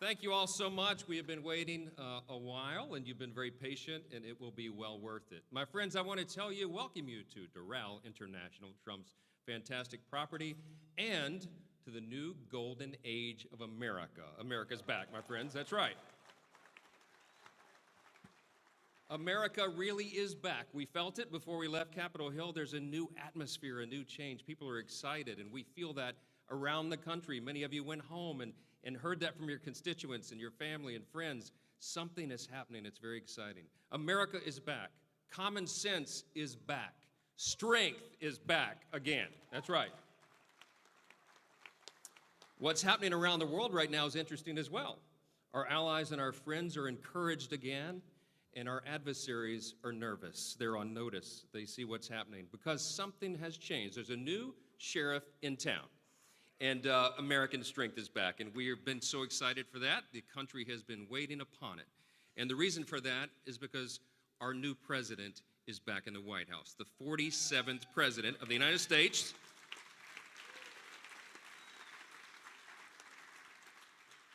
Thank you all so much. We have been waiting a while, and you've been very patient, and it will be well worth it. My friends, I want to welcome you to Doral International, Trump's fantastic property, and to the new golden age of America. America's back, my friends. That's right. America really is back. We felt it before we left Capitol Hill. There's a new atmosphere, a new change. People are excited, and we feel that around the country. Many of you went home and heard that from your constituents and your family and friends. Something is happening. It's very exciting. America is back. Common sense is back. Strength is back again. That's right. What's happening around the world right now is interesting as well. Our allies and our friends are encouraged again, and our adversaries are nervous. They're on notice. They see what's happening because something has changed. There's a new sheriff in town. And American strength is back, and we have been so excited for that. The country has been waiting upon it. And the reason for that is because our new president is back in the White House, the 47th president of the United States.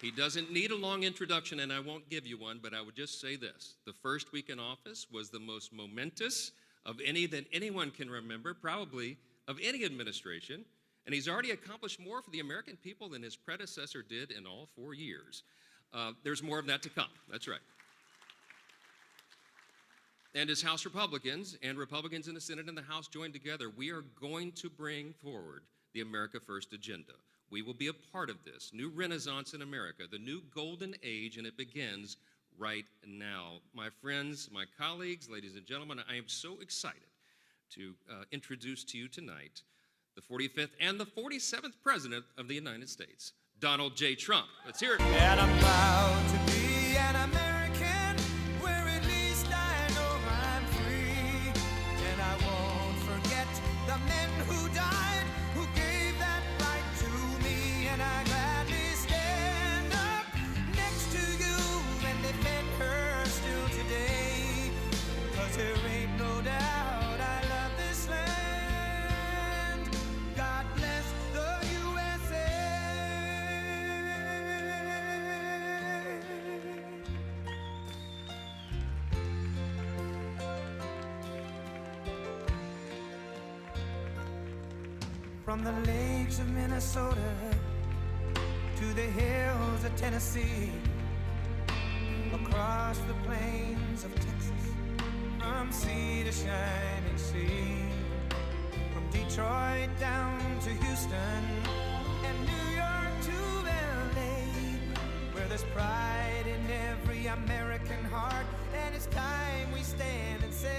He doesn't need a long introduction, and I won't give you one, but I would just say this. The first week in office was the most momentous of any that anyone can remember, probably of any administration. And he's already accomplished more for the American people than his predecessor did in all 4 years. There's more of that to come. That's right. And as House Republicans and Republicans in the Senate and the House join together, we are going to bring forward the America First agenda. We will be a part of this new renaissance in America, the new golden age, and it begins right now. My friends, my colleagues, ladies and gentlemen, I am so excited to introduce to you tonight the 45th and the 47th President of the United States, Donald J. Trump. Let's hear it. And I'm proud to be an American, where at least I know I'm free. And I won't forget the men who died, who gave that right to me. And I gladly stand up next to you and defend her still today. 'Cause there ain't no doubt I love this land. From the lakes of Minnesota to the hills of Tennessee, across the plains of Texas, from sea to shining sea, from Detroit down to Houston and New York to LA, where there's pride in every American heart, and it's time we stand and say,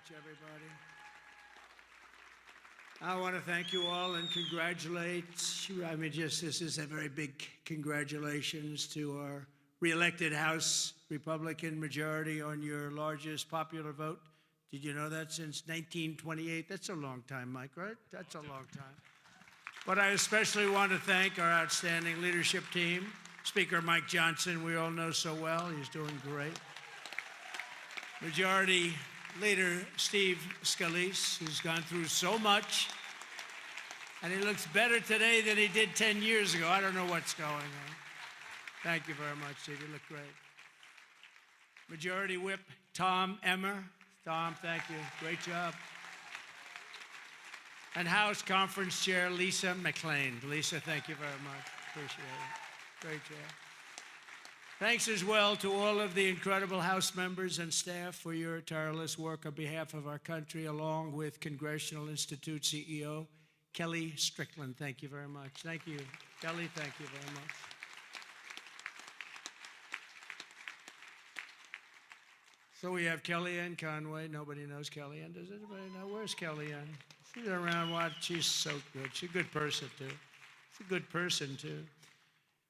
everybody. I want to thank you all and congratulate you. I mean, this is a very big congratulations to our re-elected House Republican majority on your largest popular vote. Did you know that? Since 1928? That's a long time, Mike, right? That's a long time. But I especially want to thank our outstanding leadership team. Speaker Mike Johnson, we all know so well. He's doing great. Majority Leader Steve Scalise, who's gone through so much And he looks better today than he did 10 years ago. I don't know what's going on. Thank you very much, Steve. You look great. Majority Whip Tom Emmer. Tom, thank you. Great job. And House Conference Chair Lisa McLean. Lisa, thank you very much. Appreciate it. Great job. Thanks as well to all of the incredible House members and staff for your tireless work on behalf of our country, along with Congressional Institute CEO Kelly Strickland. Thank you very much. Thank you. Kelly, thank you very much. So we have Kellyanne Conway. Nobody knows Kellyanne. Does anybody know? Where's Kellyanne? She's around. What? She's so good. She's a good person, too. She's a good person, too.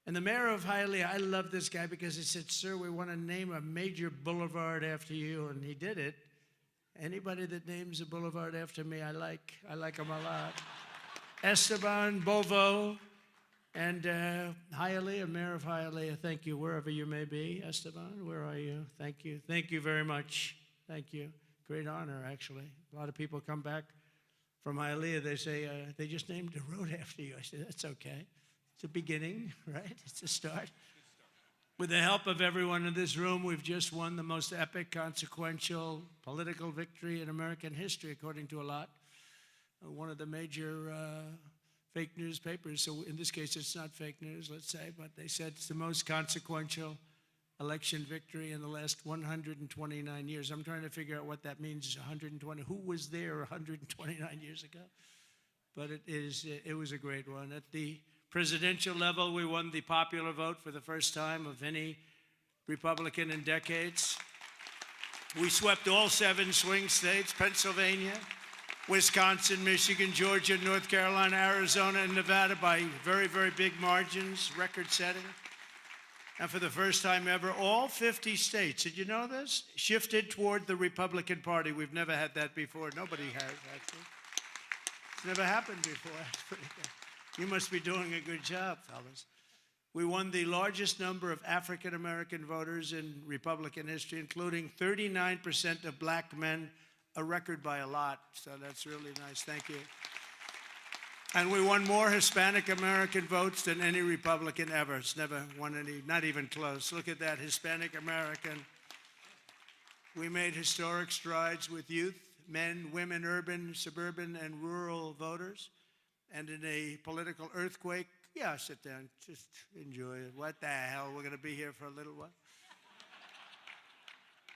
And the mayor of Hialeah, I love this guy because he said, sir, we want to name a major boulevard after you. And he did it. Anybody that names a boulevard after me, I like. I like him a lot. Esteban Bovo and Hialeah, mayor of Hialeah, thank you, wherever you may be. Esteban, where are you? Thank you. Thank you very much. Thank you. Great honor, actually. A lot of people come back from Hialeah. They say, they just named a road after you. I said, that's okay. It's a beginning, right? It's a start. With the help of everyone in this room, we've just won the most epic, consequential political victory in American history, according to a lot. One of the major fake newspapers, so in this case it's not fake news, let's say, but they said it's the most consequential election victory in the last 129 years. I'm trying to figure out what that means, 120. Who was there 129 years ago? But it was a great one. At the presidential level, we won the popular vote for the first time of any Republican in decades. We swept all 7 swing states, Pennsylvania, Wisconsin, Michigan, Georgia, North Carolina, Arizona, and Nevada by very, very big margins, record-setting. And for the first time ever, all 50 states, did you know this? Shifted toward the Republican Party. We've never had that before. Nobody has, actually. It's never happened before. That's pretty good. You must be doing a good job, fellas. We won the largest number of African-American voters in Republican history, including 39% of black men, a record by a lot. So that's really nice. Thank you. And we won more Hispanic American votes than any Republican ever. It's never won any, not even close. Look at that, Hispanic American. We made historic strides with youth, men, women, urban, suburban, and rural voters. And in a political earthquake, yeah, sit down, just enjoy it. What the hell, we're going to be here for a little while.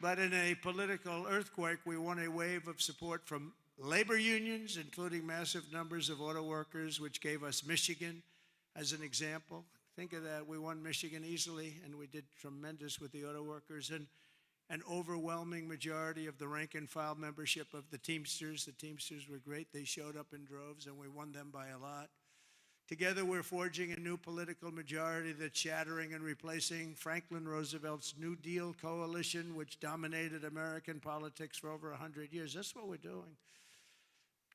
But in a political earthquake, we won a wave of support from labor unions, including massive numbers of auto workers, which gave us Michigan as an example. Think of that. We won Michigan easily, and we did tremendous with the auto workers. And an overwhelming majority of the rank-and-file membership of the Teamsters. The Teamsters were great. They showed up in droves, and we won them by a lot. Together, we're forging a new political majority that's shattering and replacing Franklin Roosevelt's New Deal coalition, which dominated American politics for over 100 years. That's what we're doing.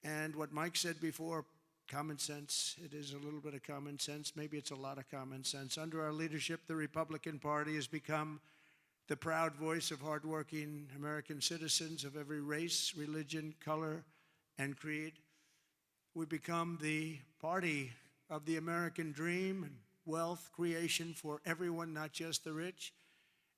And what Mike said before, common sense. It is a little bit of common sense. Maybe it's a lot of common sense. Under our leadership, the Republican Party has become the proud voice of hardworking American citizens of every race, religion, color, and creed. We become the party of the American dream and wealth creation for everyone, not just the rich.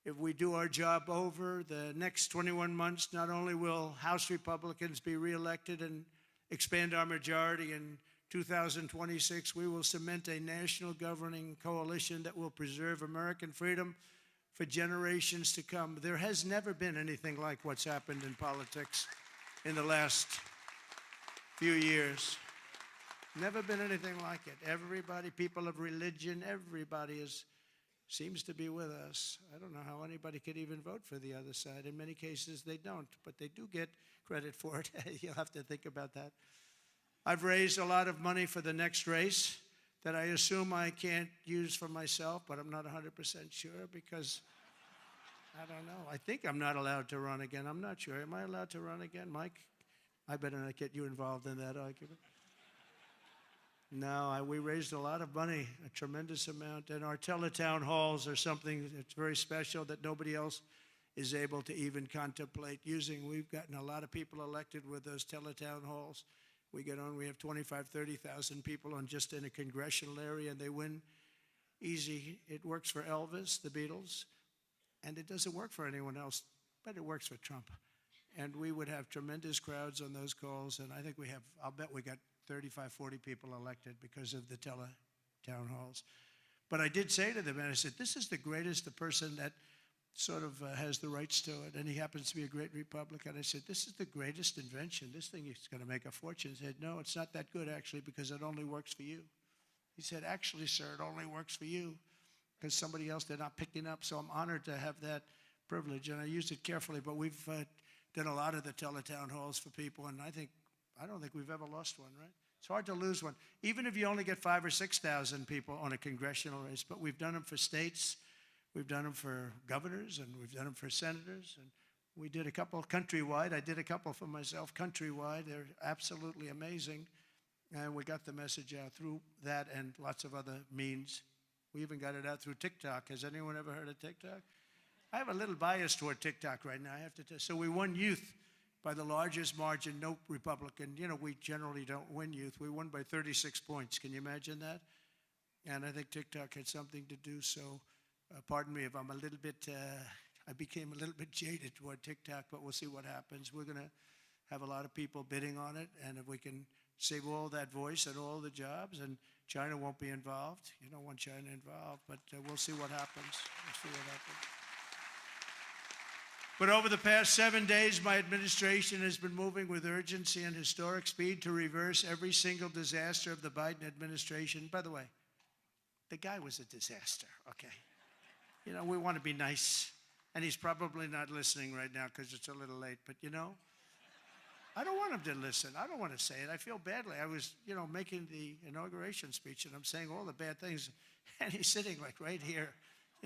If we do our job over the next 21 months, not only will House Republicans be reelected and expand our majority in 2026, we will cement a national governing coalition that will preserve American freedom for generations to come. There has never been anything like what's happened in politics in the last few years. Never been anything like it. Everybody, people of religion, everybody seems to be with us. I don't know how anybody could even vote for the other side. In many cases, they don't, but they do get credit for it. You'll have to think about that. I've raised a lot of money for the next race that I assume I can't use for myself, but I'm not 100% sure because I don't know. I think I'm not allowed to run again. I'm not sure. Am I allowed to run again, Mike? I better not get you involved in that argument. No, we raised a lot of money, a tremendous amount, and our teletown halls are something that's very special that nobody else is able to even contemplate using. We've gotten a lot of people elected with those teletown halls. We get on, we have 25, 30,000 people on just in a congressional area, and they win easy. It works for Elvis, the Beatles, and it doesn't work for anyone else, but it works for Trump. And we would have tremendous crowds on those calls, and I think we have, I'll bet we got 35, 40 people elected because of the town halls. But I did say to them, and I said, this is the greatest, the person that sort of has the rights to it, and he happens to be a great Republican. I said, this is the greatest invention. This thing is going to make a fortune. He said, no, it's not that good, actually, because it only works for you. He said, actually, sir, it only works for you because somebody else they're not picking up. So I'm honored to have that privilege, and I used it carefully. But we've done a lot of the teletown halls for people, and I don't think we've ever lost one, right? It's hard to lose one, even if you only get 5,000 or 6,000 people on a congressional race. But we've done them for states. We've done them for governors, and we've done them for senators, and we did a couple countrywide. I did a couple for myself countrywide. They're absolutely amazing, and we got the message out through that and lots of other means. We even got it out through TikTok. Has anyone ever heard of TikTok? I have a little bias toward TikTok right now, I have to tell you. So we won youth by the largest margin. No Republican, we generally don't win youth. We won by 36 points. Can you imagine that? And I think TikTok had something to do so. Pardon me if I'm a little bit, I became a little bit jaded toward TikTok, but we'll see what happens. We're going to have a lot of people bidding on it, and if we can save all that voice and all the jobs, and China won't be involved. You don't want China involved, but we'll see what happens. We'll see what happens. But over the past 7 days, my administration has been moving with urgency and historic speed to reverse every single disaster of the Biden administration. By the way, the guy was a disaster, okay? We want to be nice, and he's probably not listening right now because it's a little late, but I don't want him to listen. I don't want to say it. I feel badly. I was, making the inauguration speech, and I'm saying all the bad things, and he's sitting like right here.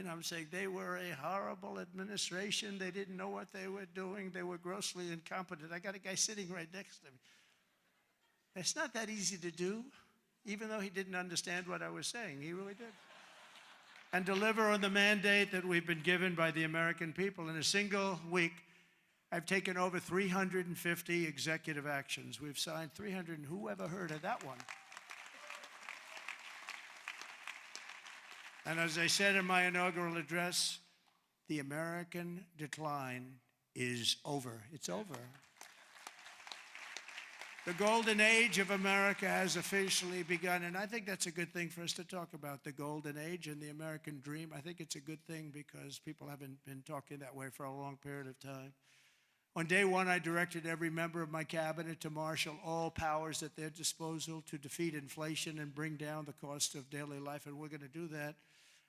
I'm saying they were a horrible administration. They didn't know what they were doing. They were grossly incompetent. I got a guy sitting right next to me. It's not that easy to do, even though he didn't understand what I was saying. He really did. And deliver on the mandate that we've been given by the American people. In a single week, I've taken over 350 executive actions. We've signed 300, and who ever heard of that one? And as I said in my inaugural address, the American decline is over. It's over. The golden age of America has officially begun, and I think that's a good thing for us to talk about, the golden age and the American dream. I think it's a good thing because people haven't been talking that way for a long period of time. On day one, I directed every member of my cabinet to marshal all powers at their disposal to defeat inflation and bring down the cost of daily life, and we're going to do that.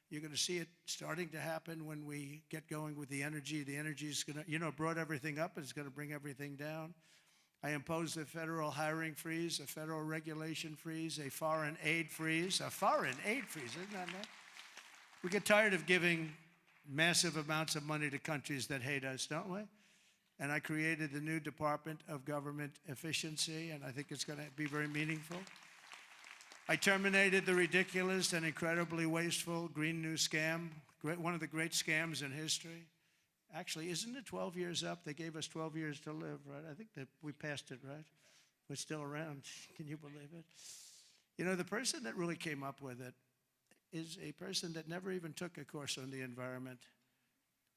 You're going to see it starting to happen when we get going with the energy. The energy is going to, brought everything up, and it's going to bring everything down. I imposed a federal hiring freeze, a federal regulation freeze, a foreign aid freeze. A foreign aid freeze, isn't that nice? We get tired of giving massive amounts of money to countries that hate us, don't we? And I created the new Department of Government Efficiency, and I think it's going to be very meaningful. I terminated the ridiculous and incredibly wasteful Green New Scam, one of the great scams in history. Actually, isn't it 12 years up? They gave us 12 years to live, right? I think that we passed it, right? We're still around. Can you believe it? The person that really came up with it is a person that never even took a course on the environment,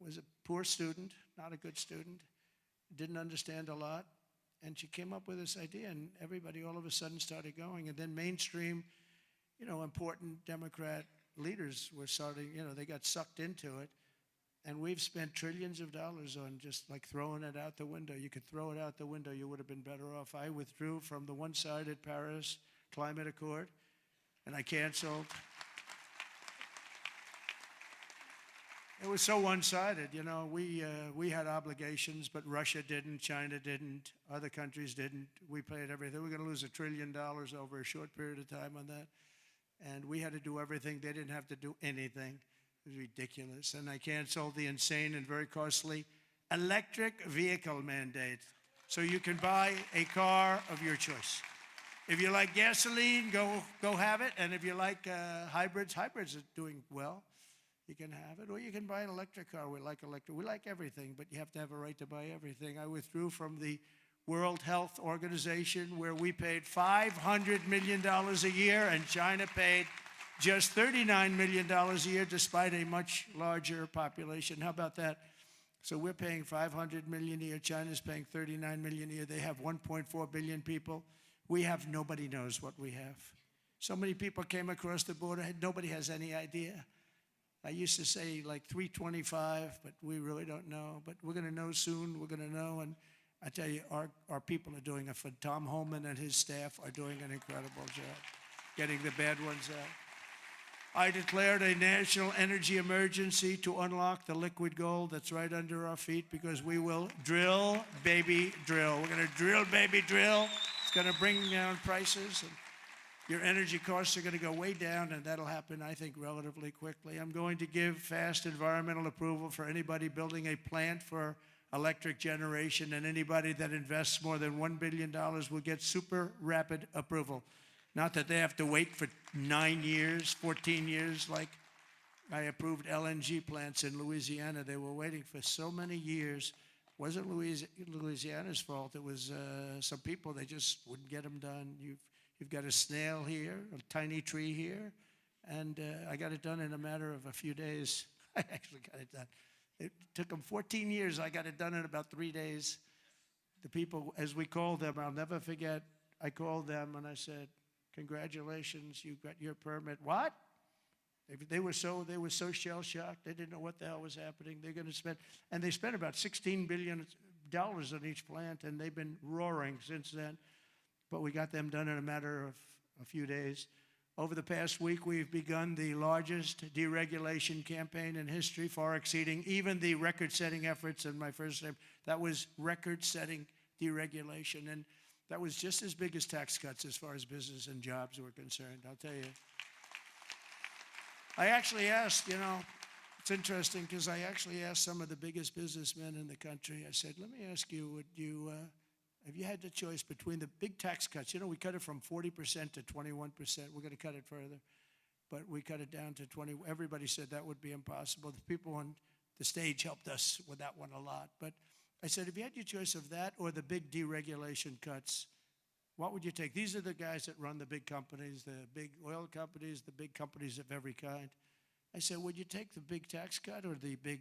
was a poor student, not a good student, didn't understand a lot, and she came up with this idea, and everybody all of a sudden started going. And then mainstream, important Democrat leaders were starting, they got sucked into it. And we've spent trillions of dollars on just like throwing it out the window. You could throw it out the window, you would have been better off. I withdrew from the one-sided Paris Climate Accord, and I canceled. It was so one-sided, we had obligations, but Russia didn't, China didn't, other countries didn't. We paid everything. We're going to lose $1 trillion over a short period of time on that. And we had to do everything. They didn't have to do anything. It was ridiculous. And I canceled the insane and very costly electric vehicle mandate. So you can buy a car of your choice. If you like gasoline, go have it. And if you like hybrids are doing well. You can have it. Or you can buy an electric car. We like electric. We like everything, but you have to have a right to buy everything. I withdrew from the World Health Organization, where we paid $500 million a year, and China paid just $39 million a year, despite a much larger population. How about that? So we're paying $500 million a year. China's paying $39 million a year. They have 1.4 billion people. We have, nobody knows what we have. So many people came across the border. Nobody has any idea. I used to say like 325, but we really don't know. But we're going to know soon. We're going to know. And I tell you, our people are doing it. Tom Holman and his staff are doing an incredible job getting the bad ones out. I declared a national energy emergency to unlock the liquid gold that's right under our feet, because we will drill, baby, drill. We're going to drill, baby, drill. It's going to bring down prices, and your energy costs are going to go way down, and that'll happen, I think, relatively quickly. I'm going to give fast environmental approval for anybody building a plant for electric generation, and anybody that invests more than $1 billion will get super rapid approval. Not that they have to wait for 9 years, 14 years, like I approved LNG plants in Louisiana. They were waiting for so many years. It wasn't Louisiana's fault. It was some people, they just wouldn't get them done. You've got a snail here, a tiny tree here, and I got it done in a matter of a few days. I actually got it done. It took them 14 years. I got it done in about 3 days. The people, as we called them, I'll never forget, I called them and I said, "Congratulations, you got your permit." What? They were so shell-shocked. They didn't know what the hell was happening. They're going to spend, and they spent about $16 billion on each plant, and they've been roaring since then. But we got them done in a matter of a few days. Over the past week, we've begun the largest deregulation campaign in history, far exceeding even the record-setting efforts in my first term. That was record-setting deregulation, and that was just as big as tax cuts as far as business and jobs were concerned, I'll tell you. I actually asked, it's interesting because I actually asked some of the biggest businessmen in the country, I said, let me ask you, have you had the choice between the big tax cuts? We cut it from 40% to 21%. We're going to cut it further, but we cut it down to 20. Everybody said that would be impossible. The people on the stage helped us with that one a lot, but I said, if you had your choice of that or the big deregulation cuts, what would you take? These are the guys that run the big companies, the big oil companies, the big companies of every kind. I said, would you take the big tax cut or the big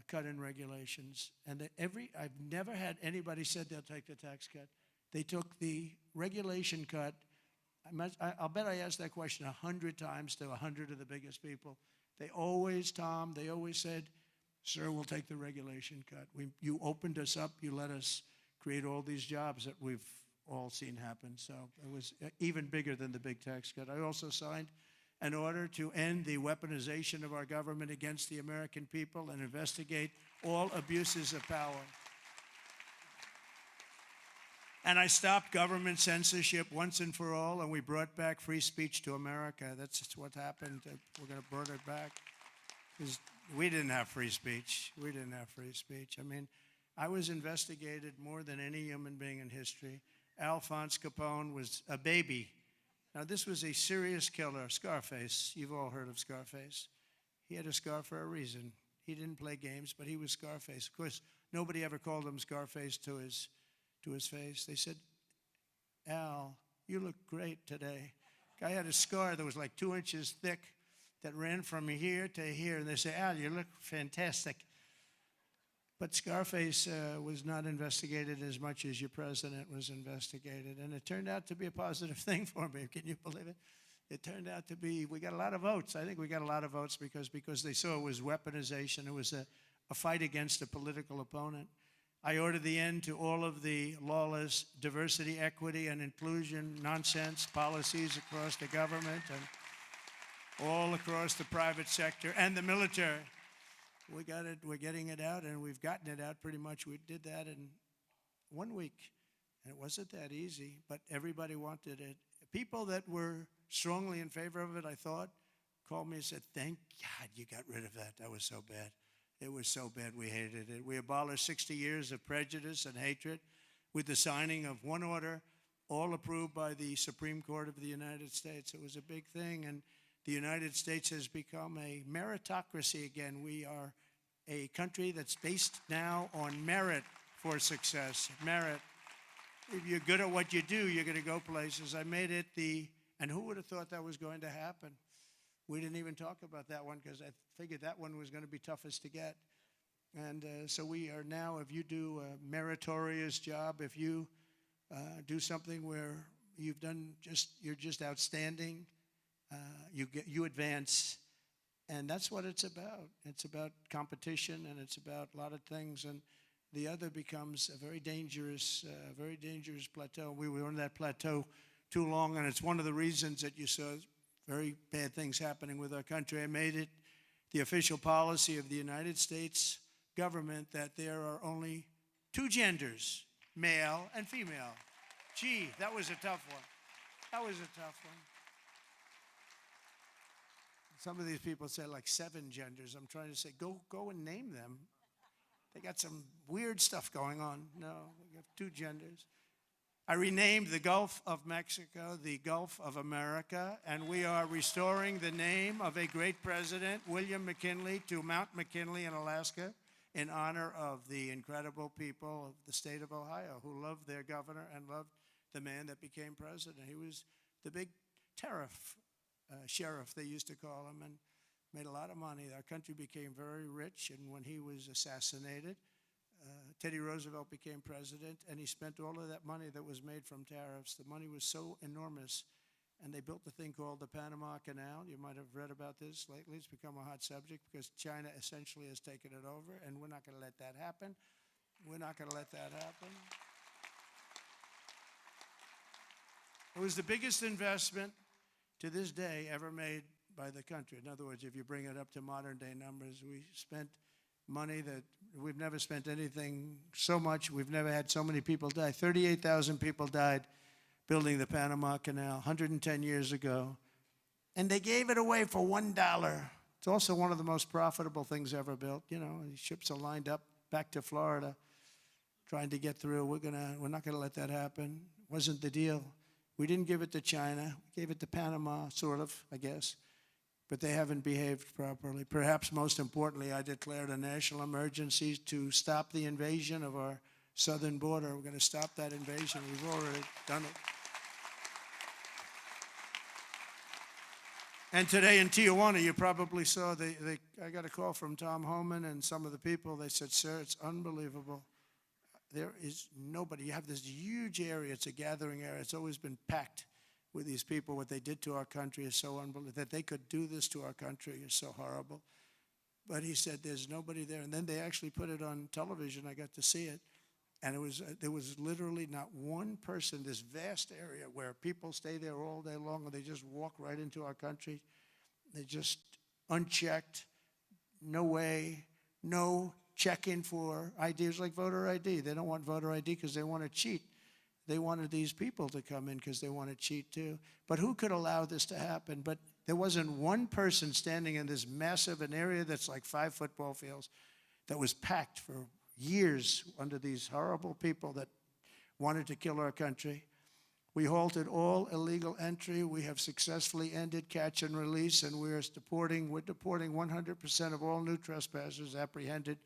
cut in regulations? And I've never had anybody said they'll take the tax cut. They took the regulation cut. I'll bet I asked that question 100 times to 100 of the biggest people. They always said, "Sir, we'll take the regulation cut. You opened us up. You let us create all these jobs that we've all seen happen." So it was even bigger than the big tax cut. I also signed an order to end the weaponization of our government against the American people and investigate all abuses of power. And I stopped government censorship once and for all, and we brought back free speech to America. That's just what happened. We're going to bring it back. We didn't have free speech. We didn't have free speech. I mean, I was investigated more than any human being in history. Alphonse Capone was a baby. Now, this was a serious killer, Scarface. You've all heard of Scarface. He had a scar for a reason. He didn't play games, but he was Scarface. Of course, nobody ever called him Scarface to his face. They said, "Al, you look great today." Guy had a scar that was like 2 inches thick that ran from here to here. And they say, "Al, you look fantastic." But Scarface was not investigated as much as your president was investigated. And it turned out to be a positive thing for me. Can you believe it? It turned out to be, we got a lot of votes. I think we got a lot of votes because they saw it was weaponization. It was a fight against a political opponent. I ordered the end to all of the lawless diversity, equity, and inclusion nonsense policies across the government and all across the private sector and the military. We got it. We're getting it out, and we've gotten it out pretty much. We did that in 1 week, and it wasn't that easy, but everybody wanted it. People that were strongly in favor of it, I thought, called me and said, "Thank God you got rid of that. That was so bad. It was so bad we hated it." We abolished 60 years of prejudice and hatred with the signing of one order, all approved by the Supreme Court of the United States. It was a big thing, and the United States has become a meritocracy again. We are a country that's based now on merit for success, merit. if you're good at what you do, you're going to go places. I made it and who would have thought that was going to happen? We didn't even talk about that one because I figured that one was going to be toughest to get. And so we are now, if you do a meritorious job, if you do something where you're just outstanding, you advance. And that's what it's about. It's about competition, and it's about a lot of things. And the other becomes a very dangerous plateau. We were on that plateau too long, and it's one of the reasons that you saw very bad things happening with our country. I made it the official policy of the United States government that there are only two genders, male and female. Gee, that was a tough one. That was a tough one. Some of these people say like 7 genders. I'm trying to say, go and name them. They got some weird stuff going on. No, we have 2 genders. I renamed the Gulf of Mexico the Gulf of America, and we are restoring the name of a great president, William McKinley, to Mount McKinley in Alaska in honor of the incredible people of the state of Ohio who loved their governor and loved the man that became president. He was the big tariff sheriff, they used to call him, and made a lot of money. Our country became very rich, and when he was assassinated, Teddy Roosevelt became president, and he spent all of that money that was made from tariffs. The money was so enormous, and they built a thing called the Panama Canal. You might have read about this lately. It's become a hot subject because China essentially has taken it over, and we're not going to let that happen. We're not going to let that happen. It was the biggest investment to this day ever made by the country. In other words, if you bring it up to modern day numbers, we spent money that we've never spent anything so much. We've never had so many people die. 38,000 people died building the Panama Canal 110 years ago. And they gave it away for $1. It's also one of the most profitable things ever built. You know, ships are lined up back to Florida trying to get through. We're not gonna let that happen. Wasn't the deal. We didn't give it to China. We gave it to Panama, sort of, I guess. But they haven't behaved properly. Perhaps most importantly, I declared a national emergency to stop the invasion of our southern border. We're going to stop that invasion. We've already done it. And today in Tijuana, you probably saw, I got a call from Tom Homan and some of the people. They said, sir, it's unbelievable. There is nobody. You have this huge area. It's a gathering area. It's always been packed with these people. What they did to our country is so unbelievable. That they could do this to our country is so horrible. But he said there's nobody there. And then they actually put it on television. I got to see it. And there was literally not one person, this vast area where people stay there all day long and they just walk right into our country. They just unchecked, no way, no check-in for ideas like voter ID. They don't want voter ID because they want to cheat. They wanted these people to come in because they want to cheat too. But who could allow this to happen? But there wasn't one person standing in this massive an area that's like 5 football fields that was packed for years under these horrible people that wanted to kill our country. We halted all illegal entry. We have successfully ended catch and release, and we're deporting 100% of all new trespassers apprehended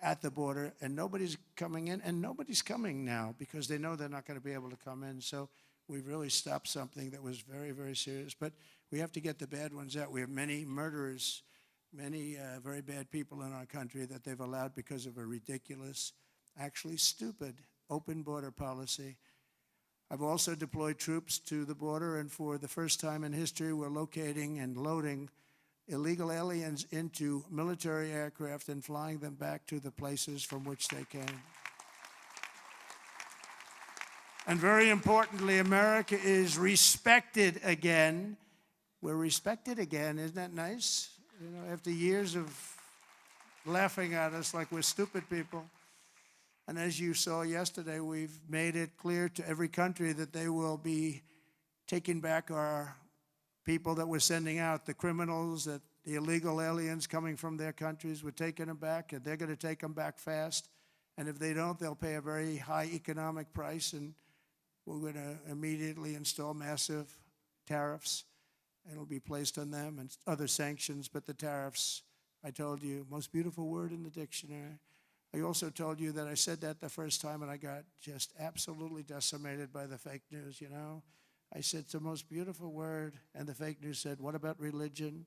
at the border, and nobody's coming in, and nobody's coming now because they know they're not going to be able to come in. So we've really stopped something that was very, very serious. But we have to get the bad ones out. We have many murderers, many very bad people in our country that they've allowed because of a ridiculous, actually stupid, open border policy. I've also deployed troops to the border, and for the first time in history, we're locating and loading illegal aliens into military aircraft and flying them back to the places from which they came. And very importantly, America is respected again. We're respected again. Isn't that nice? You know, after years of laughing at us like we're stupid people. And as you saw yesterday, we've made it clear to every country that they will be taking back our people that we're sending out, the criminals, the illegal aliens coming from their countries. We're taking them back, and they're going to take them back fast. And if they don't, they'll pay a very high economic price, and we're going to immediately install massive tariffs. It'll be placed on them and other sanctions, but the tariffs, I told you, most beautiful word in the dictionary. I also told you that I said that the first time and I got just absolutely decimated by the fake news, you know. I said it's the most beautiful word, and the fake news said, what about religion?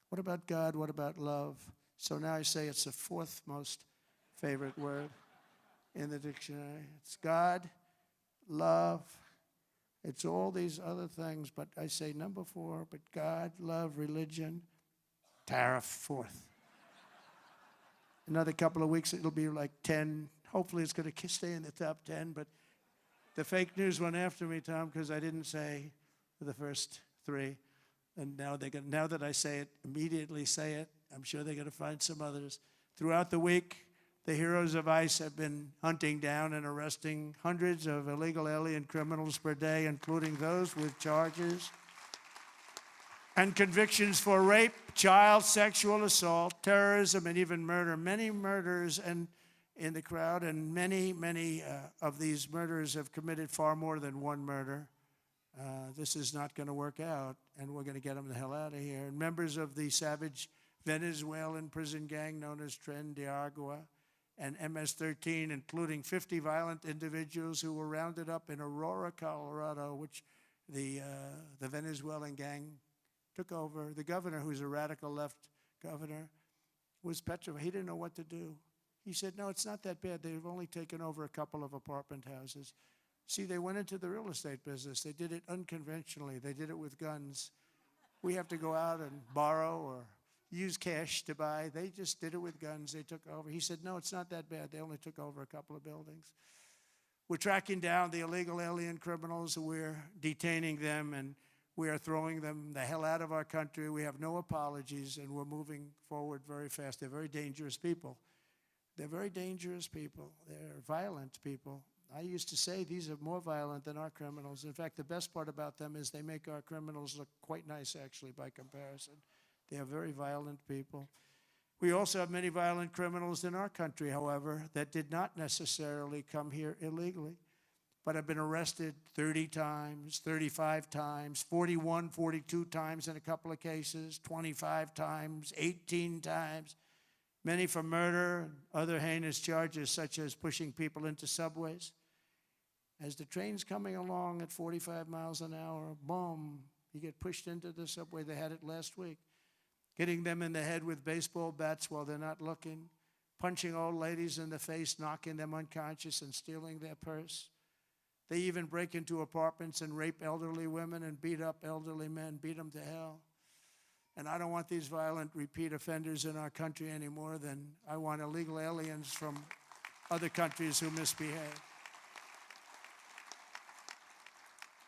What about God? What about love? So now I say it's the fourth most favorite word in the dictionary. It's God, love, it's all these other things, but I say number 4, but God, love, religion, tariff, fourth. Another couple of weeks, it'll be like 10. Hopefully it's going to stay in the top 10, but the fake news went after me, Tom, because I didn't say the first 3. And now now that I say it, immediately say it. I'm sure they're going to find some others. Throughout the week, the heroes of ICE have been hunting down and arresting hundreds of illegal alien criminals per day, including those with charges and convictions for rape, child sexual assault, terrorism, and even murder. Many murders and in the crowd, and many of these murderers have committed far more than one murder. This is not going to work out, and we're going to get them the hell out of here. And members of the savage Venezuelan prison gang known as Tren de Agua and MS-13, including 50 violent individuals who were rounded up in Aurora, Colorado, which the Venezuelan gang took over. The governor, who's a radical left governor, was petrified. He didn't know what to do. He said, no, it's not that bad. They've only taken over a couple of apartment houses. See, they went into the real estate business. They did it unconventionally. They did it with guns. We have to go out and borrow or use cash to buy. They just did it with guns. They took over. He said, no, it's not that bad. They only took over a couple of buildings. We're tracking down the illegal alien criminals. We're detaining them, and we are throwing them the hell out of our country. We have no apologies, and we're moving forward very fast. They're very dangerous people. They're very dangerous people. They're violent people. I used to say these are more violent than our criminals. In fact, the best part about them is they make our criminals look quite nice, actually, by comparison. They are very violent people. We also have many violent criminals in our country, however, that did not necessarily come here illegally, but have been arrested 30 times, 35 times, 41, 42 times in a couple of cases, 25 times, 18 times, many for murder and other heinous charges such as pushing people into subways. As the train's coming along at 45 miles an hour, boom, you get pushed into the subway. They had it last week. Hitting them in the head with baseball bats while they're not looking, punching old ladies in the face, knocking them unconscious and stealing their purse. They even break into apartments and rape elderly women and beat up elderly men, beat them to hell. And I don't want these violent repeat offenders in our country any more than I want illegal aliens from other countries who misbehave.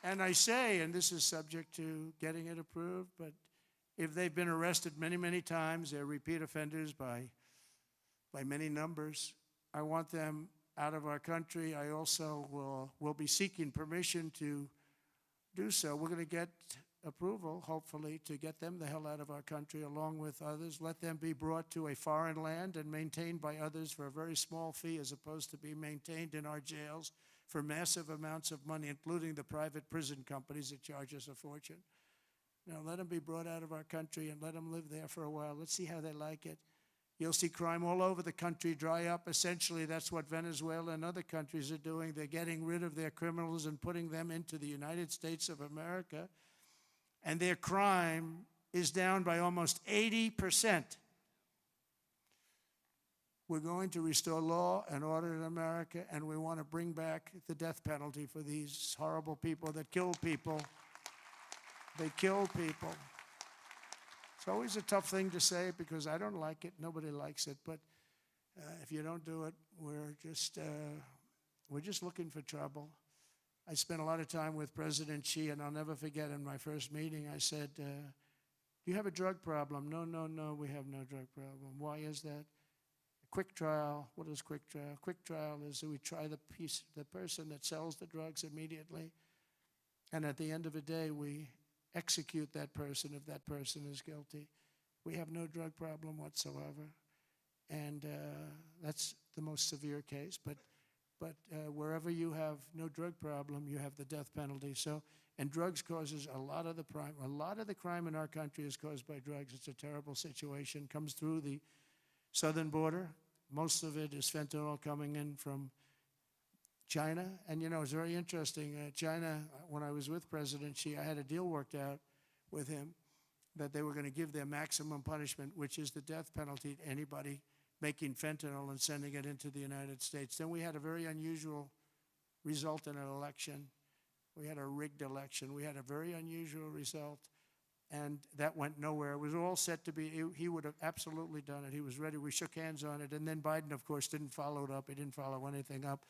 And I say, and this is subject to getting it approved, but if they've been arrested many, many times, they're repeat offenders by many numbers, I want them out of our country. I also will be seeking permission to do so. We're going to get approval, hopefully, to get them the hell out of our country along with others. Let them be brought to a foreign land and maintained by others for a very small fee as opposed to be maintained in our jails for massive amounts of money, including the private prison companies that charge us a fortune. Now, let them be brought out of our country and let them live there for a while. Let's see how they like it. You'll see crime all over the country dry up. Essentially, that's what Venezuela and other countries are doing. They're getting rid of their criminals and putting them into the United States of America. And their crime is down by almost 80%. We're going to restore law and order in America, and we want to bring back the death penalty for these horrible people that kill people. They kill people. It's always a tough thing to say because I don't like it. Nobody likes it. But if you don't do it, we're just looking for trouble. I spent a lot of time with President Xi, and I'll never forget in my first meeting, I said, do you have a drug problem? No, we have no drug problem. Why is that? Quick trial. What is quick trial? Quick trial is we try the person that sells the drugs immediately, and at the end of the day, we execute that person if that person is guilty. We have no drug problem whatsoever, and that's the most severe case. But wherever you have no drug problem, you have the death penalty. So, and drugs causes a lot of the crime. A lot of the crime in our country is caused by drugs. It's a terrible situation. Comes through the southern border, Most of it is fentanyl coming in from China. And, it's very interesting. China, when I was with President Xi, I had a deal worked out with him that they were going to give their maximum punishment, which is the death penalty, to anybody making fentanyl and sending it into the United States. Then we had a very unusual result in an election. We had a rigged election. We had a very unusual result, and that went nowhere. It was all set to be, he would have absolutely done it. He was ready. We shook hands on it, and then Biden, of course, didn't follow it up. He didn't follow anything up.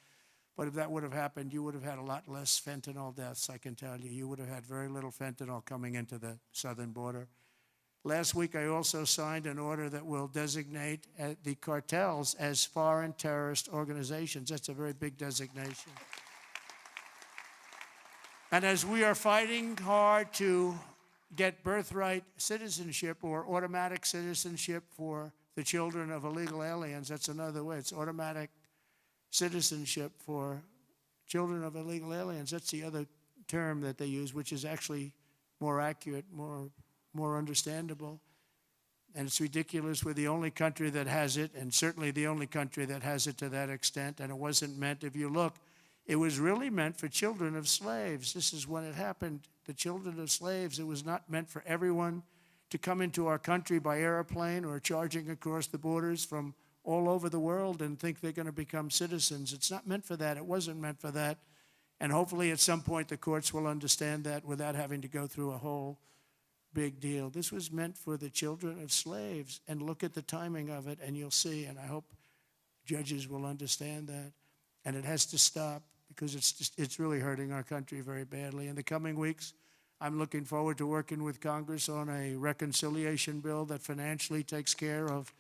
But if that would have happened, you would have had a lot less fentanyl deaths, I can tell you. You would have had very little fentanyl coming into the southern border. Last week, I also signed an order that will designate the cartels as foreign terrorist organizations. That's a very big designation. And as we are fighting hard to get birthright citizenship or automatic citizenship for the children of illegal aliens, that's another way. It's automatic citizenship for children of illegal aliens. That's the other term that they use, which is actually more accurate, more understandable. And it's ridiculous. We're the only country that has it, and certainly the only country that has it to that extent. And it wasn't meant, if you look, it was really meant for children of slaves. This is when it happened. The children of slaves, it was not meant for everyone to come into our country by airplane or charging across the borders from all over the world and think they're going to become citizens. It's not meant for that. It wasn't meant for that. And hopefully at some point the courts will understand that without having to go through a whole big deal. This was meant for the children of slaves. And look at the timing of it, and you'll see. And I hope judges will understand that. And it has to stop, because it's really hurting our country very badly. In the coming weeks, I'm looking forward to working with Congress on a reconciliation bill that financially takes care of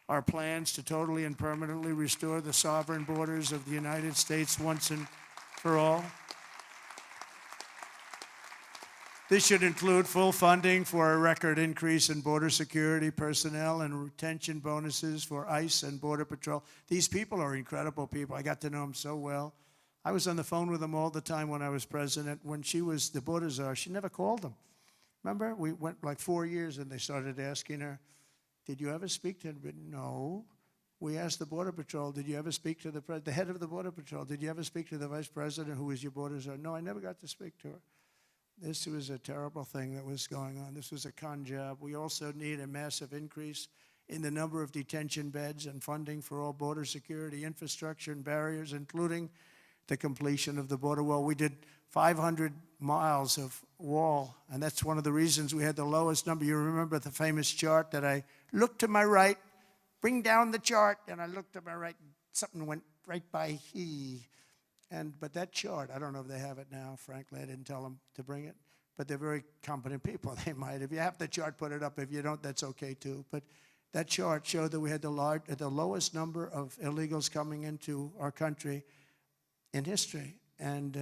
our plans to totally and permanently restore the sovereign borders of the United States once and for all. This should include full funding for a record increase in border security personnel and retention bonuses for ICE and Border Patrol. These people are incredible people. I got to know them so well. I was on the phone with them all the time when I was president. When she was the border czar, she never called them. Remember? We went like 4 years, and they started asking her, did you ever speak to him? No. We asked the Border Patrol, did you ever speak to the head of the Border Patrol? Did you ever speak to the vice president who was your border czar? No, I never got to speak to her. This was a terrible thing that was going on. This was a con job. We also need a massive increase in the number of detention beds and funding for all border security infrastructure and barriers, including the completion of the border wall. We did 500 miles of wall, and that's one of the reasons we had the lowest number. You remember the famous chart that I looked to my right, bring down the chart, and I looked to my right, something went right by he. But that chart, I don't know if they have it now, frankly. I didn't tell them to bring it. But they're very competent people. They might. If you have the chart, put it up. If you don't, that's okay too. But that chart showed that we had the lowest number of illegals coming into our country in history. And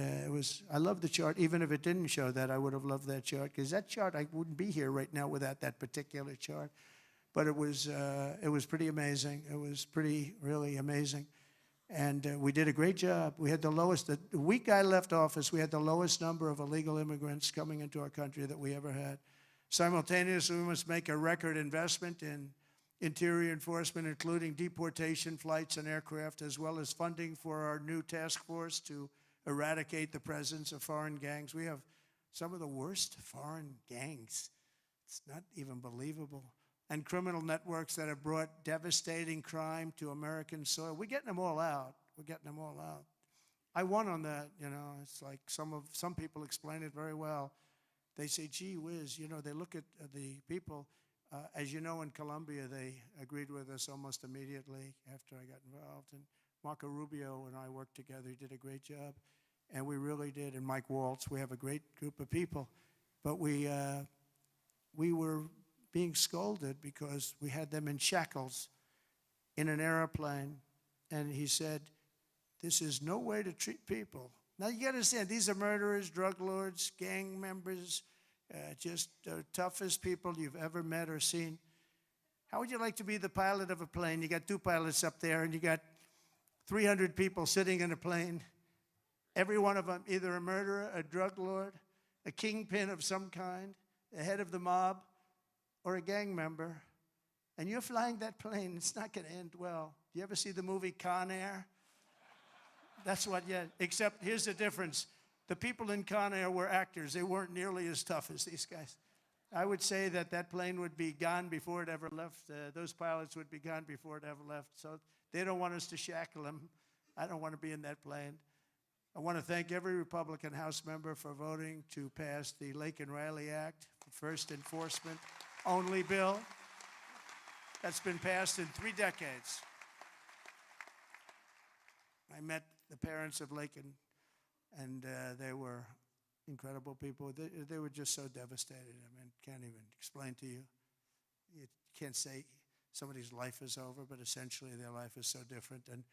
I love the chart. Even if it didn't show that, I would have loved that chart. Because that chart, I wouldn't be here right now without that particular chart. But it was pretty amazing. It was really amazing. And we did a great job. We had the lowest, the week I left office, we had the lowest number of illegal immigrants coming into our country that we ever had. Simultaneously, we must make a record investment in interior enforcement, including deportation flights and aircraft, as well as funding for our new task force to eradicate the presence of foreign gangs. We have some of the worst foreign gangs. It's not even believable. And criminal networks that have brought devastating crime to American soil. We're getting them all out. We're getting them all out. I won on that, It's like some people explain it very well. They say, gee whiz, they look at the people. As you know, in Colombia, they agreed with us almost immediately after I got involved. And Marco Rubio and I worked together. He did a great job. And we really did. And Mike Waltz, we have a great group of people. But we were being scolded because we had them in shackles in an airplane. And he said, this is no way to treat people. Now, you got to understand, these are murderers, drug lords, gang members, just the toughest people you've ever met or seen. How would you like to be the pilot of a plane? You got 2 pilots up there, and you got 300 people sitting in a plane, every one of them either a murderer, a drug lord, a kingpin of some kind, the head of the mob, or a gang member, and you're flying that plane. It's not going to end well. Do you ever see the movie Con Air? That's what, yeah, except here's the difference. The people in Con Air were actors. They weren't nearly as tough as these guys. I would say that that plane would be gone before it ever left. Those pilots would be gone before it ever left. So they don't want us to shackle them. I don't want to be in that plane. I want to thank every Republican House member for voting to pass the Lake and Riley Act, the first enforcement only bill that's been passed in 3 decades. I met the parents of Lake and they were incredible people. They were just so devastated. I mean, can't even explain to you. You can't say somebody's life is over, but essentially their life is so different, and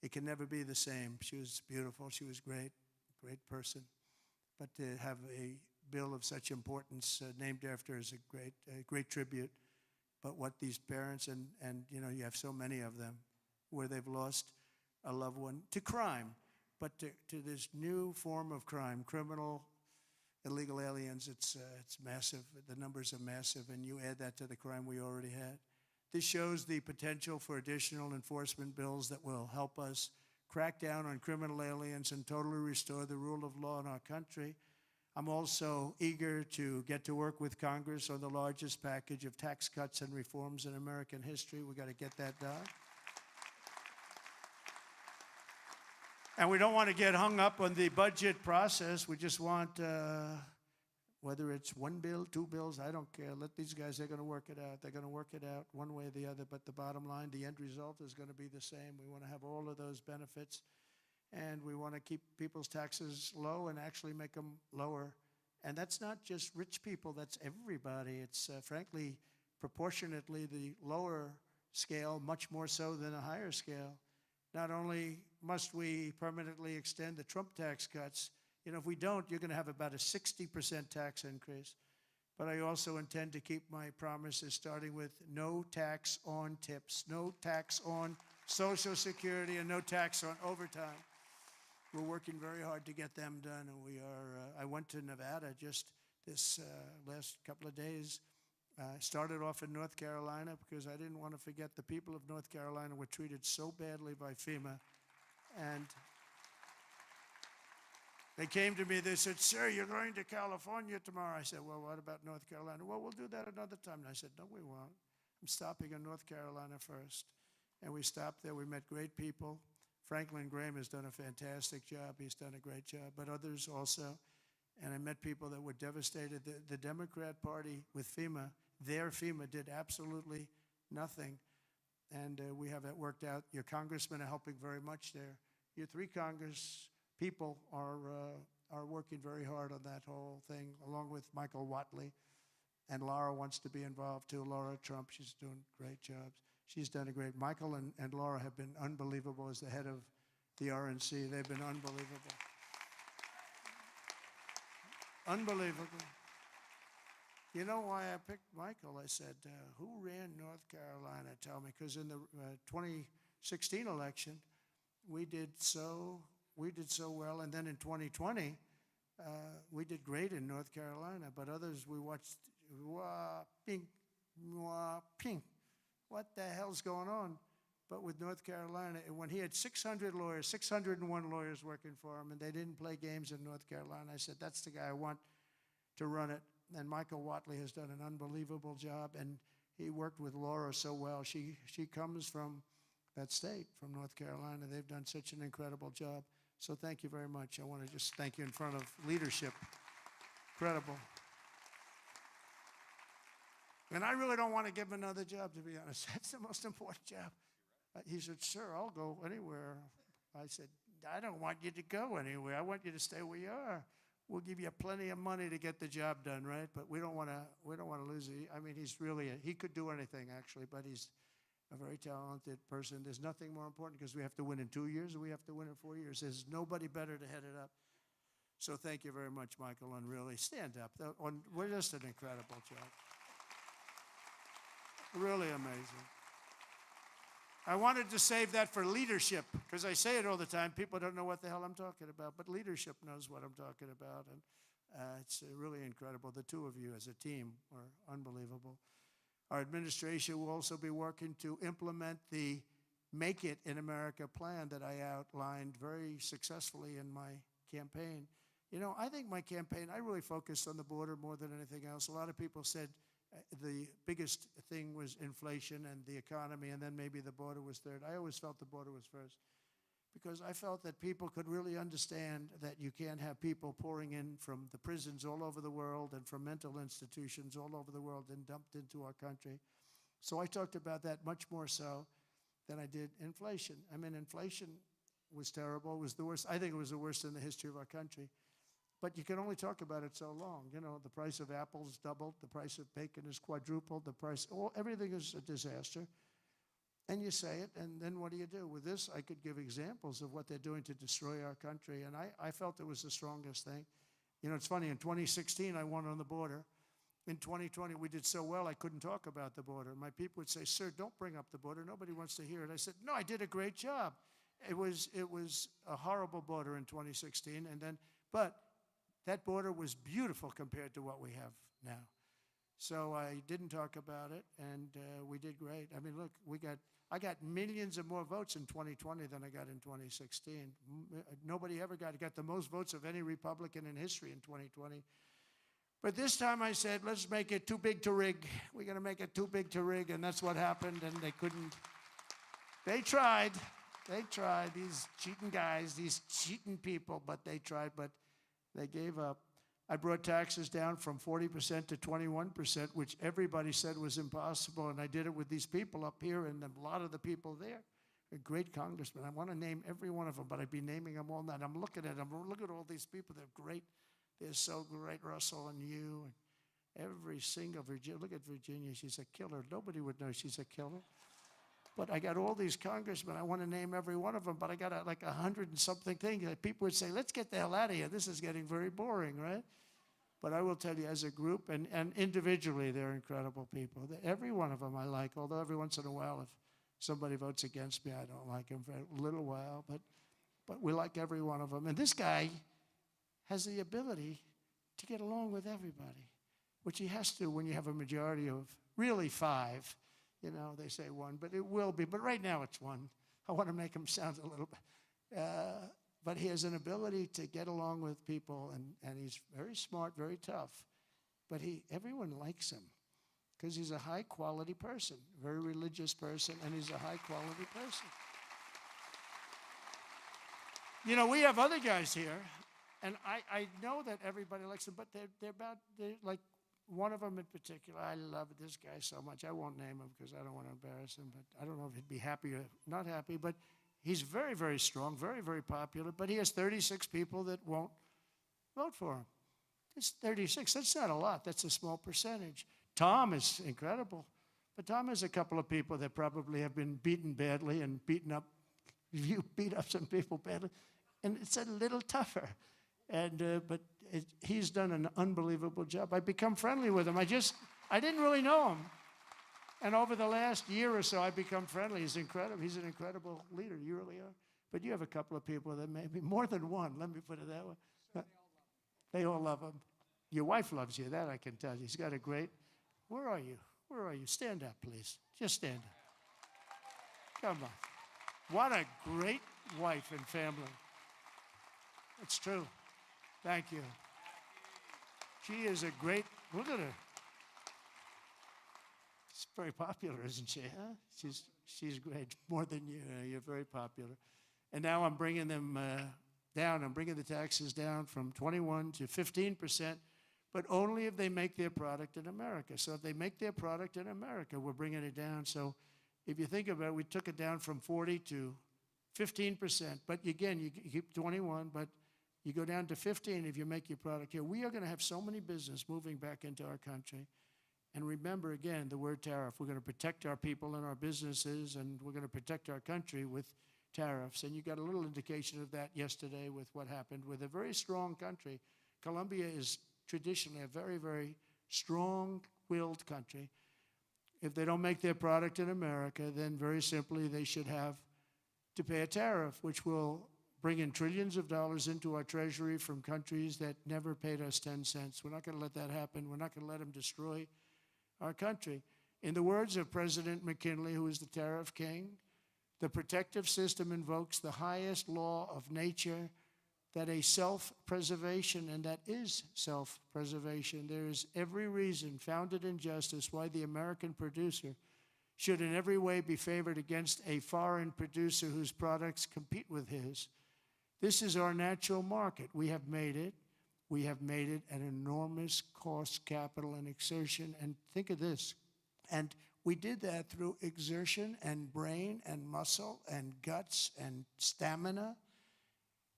it can never be the same. She was beautiful. She was great, great person. But to have a bill of such importance named after her is a great tribute. But what these parents, and you know, you have so many of them, where they've lost a loved one to crime, but to this new form of crime, criminal, illegal aliens. It's massive. The numbers are massive, and you add that to the crime we already had. This shows the potential for additional enforcement bills that will help us crack down on criminal aliens and totally restore the rule of law in our country. I'm also eager to get to work with Congress on the largest package of tax cuts and reforms in American history. We got to get that done. And we don't want to get hung up on the budget process. We just want, whether it's 1 bill, 2 bills, I don't care. Let these guys, they're going to work it out. They're going to work it out one way or the other. But the bottom line, the end result is going to be the same. We want to have all of those benefits. And we want to keep people's taxes low and actually make them lower. And that's not just rich people. That's everybody. It's, frankly, proportionately the lower scale, much more so than a higher scale. Not only must we permanently extend the Trump tax cuts, you know, if we don't, you're going to have about a 60% tax increase. But I also intend to keep my promises, starting with no tax on tips, no tax on Social Security, and no tax on overtime. We're working very hard to get them done, and we are. I went to Nevada just this last couple of days. Started off in North Carolina because I didn't want to forget the people of North Carolina were treated so badly by FEMA. And they came to me, they said, "Sir, you're going to California tomorrow." I said, "Well, what about North Carolina?" "Well, we'll do that another time." And I said, "No, we won't. I'm stopping in North Carolina first." And we stopped there. We met great people. Franklin Graham has done a fantastic job. He's done a great job, but others also. And I met people that were devastated. The Democrat Party with FEMA, their FEMA did absolutely nothing. And we have that worked out. Your congressmen are helping very much there. Your 3 Congress people are working very hard on that whole thing, along with Michael Whatley. And Laura wants to be involved too. Laura Trump, she's doing great jobs. She's done a great. Michael and Laura have been unbelievable as the head of the RNC. They've been unbelievable. Unbelievable. You know why I picked Michael? I said, who ran North Carolina? Tell me, because in the 2016 election, we did so well, and then in 2020, we did great in North Carolina. But others, we watched, ping, ping. What the hell's going on? But with North Carolina, when he had 600 lawyers, 601 lawyers working for him, and they didn't play games in North Carolina, I said, that's the guy I want to run it. And Michael Whatley has done an unbelievable job, and he worked with Laura so well. She comes from that state, from North Carolina. They've done such an incredible job. So thank you very much. I want to just thank you in front of leadership. Incredible. And I really don't want to give him another job, to be honest. That's the most important job. He said, "Sir, I'll go anywhere." I said, "I don't want you to go anywhere. I want you to stay where you are. We'll give you plenty of money to get the job done, right? But we don't want to lose it." I mean, he's really he could do anything actually, but he's a very talented person. There's nothing more important because we have to win in 2 years or we have to win in 4 years. There's nobody better to head it up. So thank you very much, Michael, and really stand up. We're just an incredible job. Really amazing. I wanted to save that for leadership because I say it all the time. People don't know what the hell I'm talking about, but leadership knows what I'm talking about, and it's really incredible. The 2 of you as a team are unbelievable. Our administration will also be working to implement the Make It in America plan that I outlined very successfully in my campaign. You know, I think my campaign, I really focused on the border more than anything else. A lot of people said the biggest thing was inflation and the economy, and then maybe the border was third. I always felt the border was first, because I felt that people could really understand that you can't have people pouring in from the prisons all over the world and from mental institutions all over the world and dumped into our country. So I talked about that much more so than I did inflation. I mean, inflation was terrible. It was the worst. I think it was the worst in the history of our country. But you can only talk about it so long. You know, the price of apples doubled, the price of bacon is quadrupled, everything is a disaster. And you say it, and then what do you do? With this, I could give examples of what they're doing to destroy our country, and I felt it was the strongest thing. You know, it's funny, in 2016, I won on the border. In 2020, we did so well, I couldn't talk about the border. My people would say, "Sir, don't bring up the border. Nobody wants to hear it." I said, "No, I did a great job." It was a horrible border in 2016, but that border was beautiful compared to what we have now. So I didn't talk about it, and we did great. I mean, look, I got millions of more votes in 2020 than I got in 2016. Nobody ever got the most votes of any Republican in history in 2020. But this time I said, let's make it too big to rig. We're going to make it too big to rig, and that's what happened, and they couldn't. They tried, these cheating guys, these cheating people, but they tried, but they gave up. I brought taxes down from 40% to 21%, which everybody said was impossible, and I did it with these people up here and a lot of the people there. A great congressman. I want to name every one of them, but I'd be naming them all night. I'm looking at them. Look at all these people. They're great. They're so great, Russell and you, and every single Virginia. Look at Virginia. She's a killer. Nobody would know she's a killer. But I got all these congressmen. I want to name every one of them, but I got like 100 and something things. People would say, let's get the hell out of here. This is getting very boring, right? But I will tell you, as a group and individually, they're incredible people. Every one of them I like, although every once in a while, if somebody votes against me, I don't like him for a little while. But we like every one of them. And this guy has the ability to get along with everybody, which he has to when you have a majority of really 5. You know, they say 1, but it will be. But right now it's 1. I want to make him sound a little bit. But he has an ability to get along with people, and he's very smart, very tough. But everyone likes him because he's a high-quality person, very religious person, and he's a high-quality person. You know, we have other guys here, and I know that everybody likes them, but they're like one of them in particular. I love this guy so much. I won't name him because I don't want to embarrass him, but I don't know if he'd be happy or not happy, but he's very, very strong, very, very popular, but he has 36 people that won't vote for him. It's 36. That's not a lot. That's a small percentage. Tom is incredible, but Tom has a couple of people that probably have been beaten badly and beaten up. You beat up some people badly, and it's a little tougher. But he's done an unbelievable job. I've become friendly with him. I didn't really know him. And over the last year or so, I've become friendly. He's incredible. He's an incredible leader. You really are. But you have a couple of people that maybe more than one. Let me put it that way. They all love him. Your wife loves you. That I can tell you. He's got a great. Where are you? Where are you? Stand up, please. Just stand up. Come on. What a great wife and family. It's true. Thank you. She is a great. Look at her. She's very popular, isn't she? Huh? She's great, more than you. You're very popular. And now I'm bringing them down. I'm bringing the taxes down from 21 to 15%, but only if they make their product in America. So if they make their product in America, we're bringing it down. So if you think about it, we took it down from 40 to 15%. But again, you keep 21, but you go down to 15 if you make your product here. We are going to have so many business moving back into our country. And remember, again, the word tariff. We're going to protect our people and our businesses, and we're going to protect our country with tariffs. And you got a little indication of that yesterday with what happened with a very strong country. Colombia is traditionally a very, very strong-willed country. If they don't make their product in America, then very simply they should have to pay a tariff, which will bring in trillions of dollars into our treasury from countries that never paid us 10 cents. We're not going to let that happen. We're not going to let them destroy our country. In the words of President McKinley, who is the tariff king, The protective system invokes the highest law of nature, that a self-preservation, and that is self-preservation. There is every reason, founded in justice, why the American producer should in every way be favored against a foreign producer whose products compete with his. This is our natural market. We have made it. We have made it at enormous cost, capital, and exertion. And think of this. And we did that through exertion and brain and muscle and guts and stamina.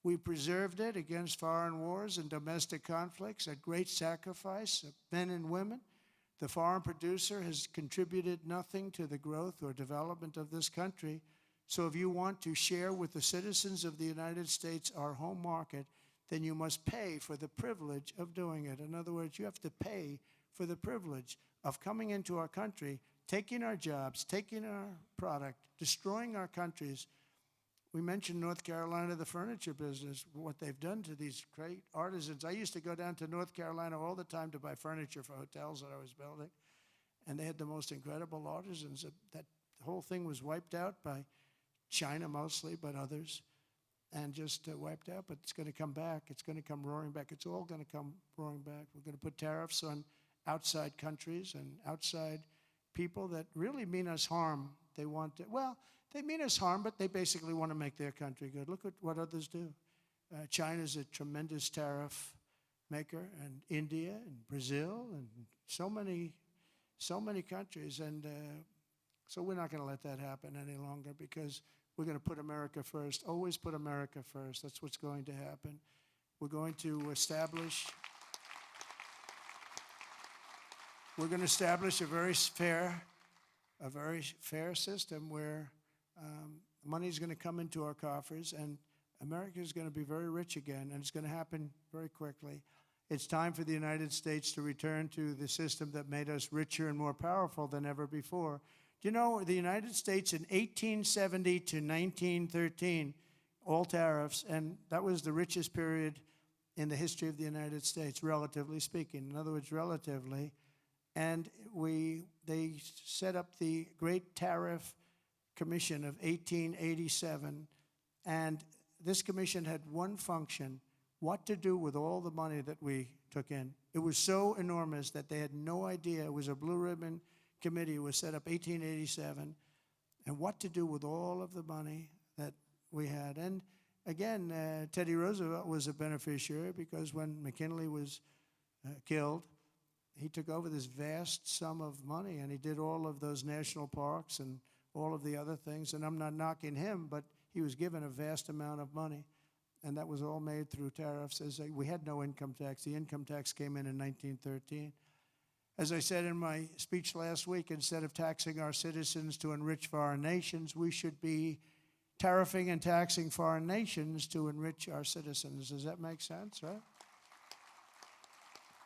We preserved it against foreign wars and domestic conflicts at great sacrifice of men and women. The foreign producer has contributed nothing to the growth or development of this country. So if you want to share with the citizens of the United States our home market, then you must pay for the privilege of doing it. In other words, you have to pay for the privilege of coming into our country, taking our jobs, taking our product, destroying our countries. We mentioned North Carolina, the furniture business, what they've done to these great artisans. I used to go down to North Carolina all the time to buy furniture for hotels that I was building, and they had the most incredible artisans. That whole thing was wiped out by China mostly, but others, and just wiped out. But it's going to come back. It's going to come roaring back. It's all going to come roaring back. We're going to put tariffs on outside countries and outside people that really mean us harm. They want to, well, they mean us harm, but they basically want to make their country good. Look at what others do. China's a tremendous tariff maker, and India and Brazil and so many countries. And so we're not going to let that happen any longer, because we're going to put America first. Always put America first. That's what's going to happen. We're going to establish a very fair system where money is going to come into our coffers, and America is going to be very rich again, and it's going to happen very quickly. It's time for the United States to return to the system that made us richer and more powerful than ever before. Do you know the United States in 1870 to 1913, all tariffs, and that was the richest period in the history of the United States, relatively speaking. In other words, relatively. And they set up the Great Tariff Commission of 1887, and this commission had one function: what to do with all the money that we took in. It was so enormous that they had no idea. It was a blue ribbon committee. It was set up 1887, and what to do with all of the money that we had. And again, Teddy Roosevelt was a beneficiary, because when McKinley was killed, he took over this vast sum of money, and he did all of those national parks and all of the other things. And I'm not knocking him, but he was given a vast amount of money, and that was all made through tariffs. We had no income tax. The income tax came in 1913. As I said in my speech last week, instead of taxing our citizens to enrich foreign nations, we should be tariffing and taxing foreign nations to enrich our citizens. Does that make sense, right?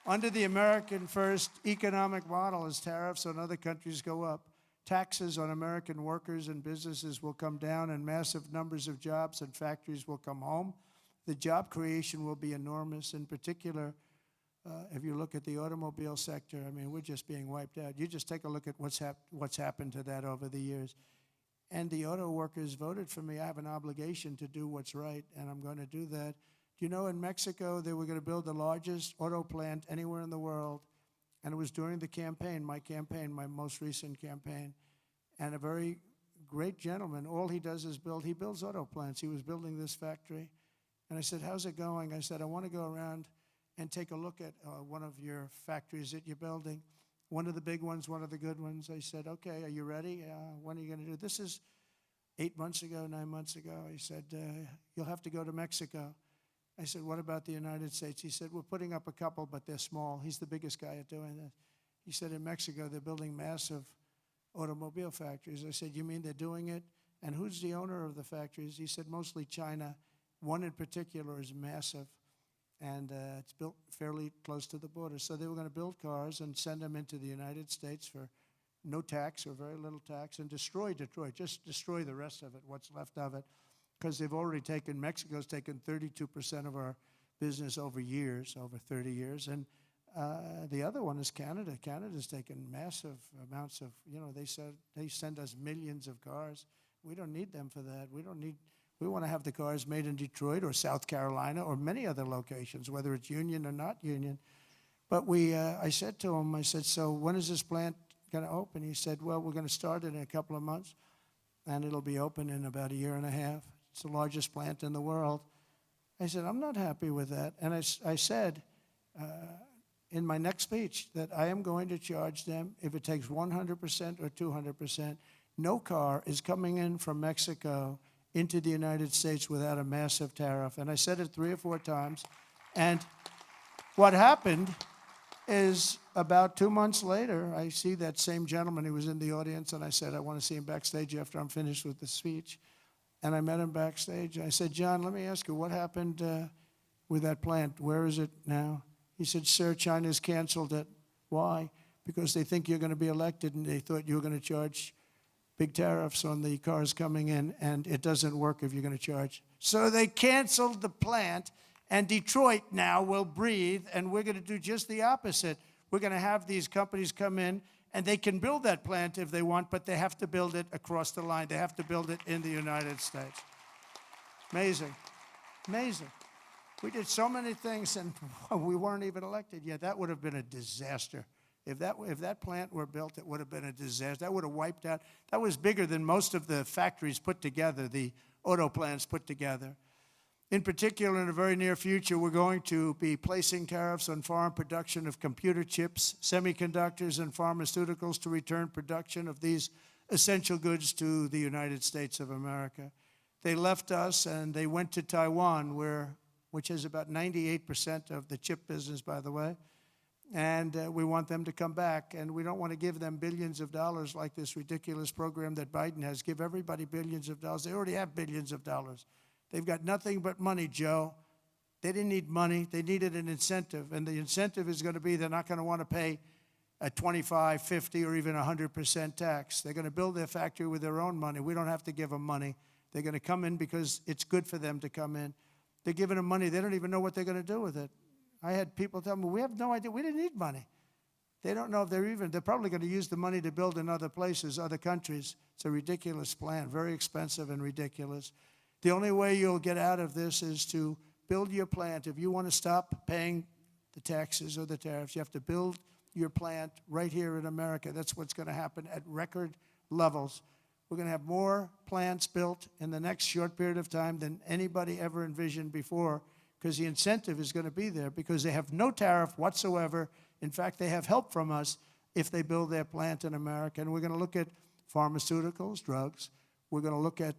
Under the American First economic model, as tariffs on other countries go up, taxes on American workers and businesses will come down, and massive numbers of jobs and factories will come home. The job creation will be enormous. In particular, if you look at the automobile sector, I mean, we're just being wiped out. You just take a look at what's happened to that over the years. And the auto workers voted for me. I have an obligation to do what's right, and I'm going to do that. Do you know, in Mexico, they were going to build the largest auto plant anywhere in the world, and it was during the campaign, my most recent campaign, and a very great gentleman, all he does is he builds auto plants. He was building this factory, and I said, how's it going? I said, I want to go around and take a look at one of your factories that you're building, one of the big ones, one of the good ones. I said, okay, are you ready? When are you going to do this? Is 9 months ago. He said, you'll have to go to Mexico. I said, what about the United States? He said, we're putting up a couple, but they're small. He's the biggest guy at doing this. He said, in Mexico, they're building massive automobile factories. I said, you mean they're doing it? And who's the owner of the factories? He said, mostly China. One in particular is massive, and it's built fairly close to the border. So they were going to build cars and send them into the United States for no tax or very little tax, and destroy Detroit, just destroy the rest of it, what's left of it. Because they've already Mexico's taken 32% of our business over 30 years. And the other one is Canada. Canada's taken massive amounts of, they send us millions of cars, We don't need them for that. We want to have the cars made in Detroit or South Carolina or many other locations, whether it's union or not union. But I said to him, I said, so when is this plant going to open? He said, well, we're going to start it in a couple of months, and it'll be open in about a year and a half. It's the largest plant in the world. I said, I'm not happy with that. And I said in my next speech that I am going to charge them if it takes 100% or 200%. No car is coming in from Mexico into the United States without a massive tariff. And I said it 3 or 4 times. And what happened is about 2 months later, I see that same gentleman who was in the audience, and I said, I want to see him backstage after I'm finished with the speech. And I met him backstage. I said, John, let me ask you, what happened with that plant? Where is it now? He said, sir, China's canceled it. Why? Because they think you're going to be elected, and they thought you were going to charge big tariffs on the cars coming in, and it doesn't work if you're going to charge. So they canceled the plant, and Detroit now will breathe, and we're going to do just the opposite. We're going to have these companies come in, and they can build that plant if they want, but they have to build it across the line. They have to build it in the United States. Amazing. Amazing. We did so many things, and we weren't even elected yet. That would have been a disaster. If that plant were built, it would have been a disaster. That would have wiped out. That was bigger than most of the factories put together, the auto plants put together. In particular, in the very near future, we're going to be placing tariffs on foreign production of computer chips, semiconductors, and pharmaceuticals to return production of these essential goods to the United States of America. They left us and they went to Taiwan, which is about 98% of the chip business, by the way. And we want them to come back, and we don't want to give them billions of dollars like this ridiculous program that Biden has. Give everybody billions of dollars. They already have billions of dollars. They've got nothing but money, Joe. They didn't need money. They needed an incentive, and the incentive is going to be they're not going to want to pay a 25, 50, or even 100% tax. They're going to build their factory with their own money. We don't have to give them money. They're going to come in because it's good for them to come in. They're giving them money. They don't even know what they're going to do with it. I had people tell me, we have no idea. We didn't need money. They don't know if they're probably going to use the money to build in other places, other countries. It's a ridiculous plan, very expensive and ridiculous. The only way you'll get out of this is to build your plant. If you want to stop paying the taxes or the tariffs, you have to build your plant right here in America. That's what's going to happen at record levels. We're going to have more plants built in the next short period of time than anybody ever envisioned before, because the incentive is going to be there, because they have no tariff whatsoever. In fact, they have help from us if they build their plant in America. And we're going to look at pharmaceuticals, drugs. We're going to look at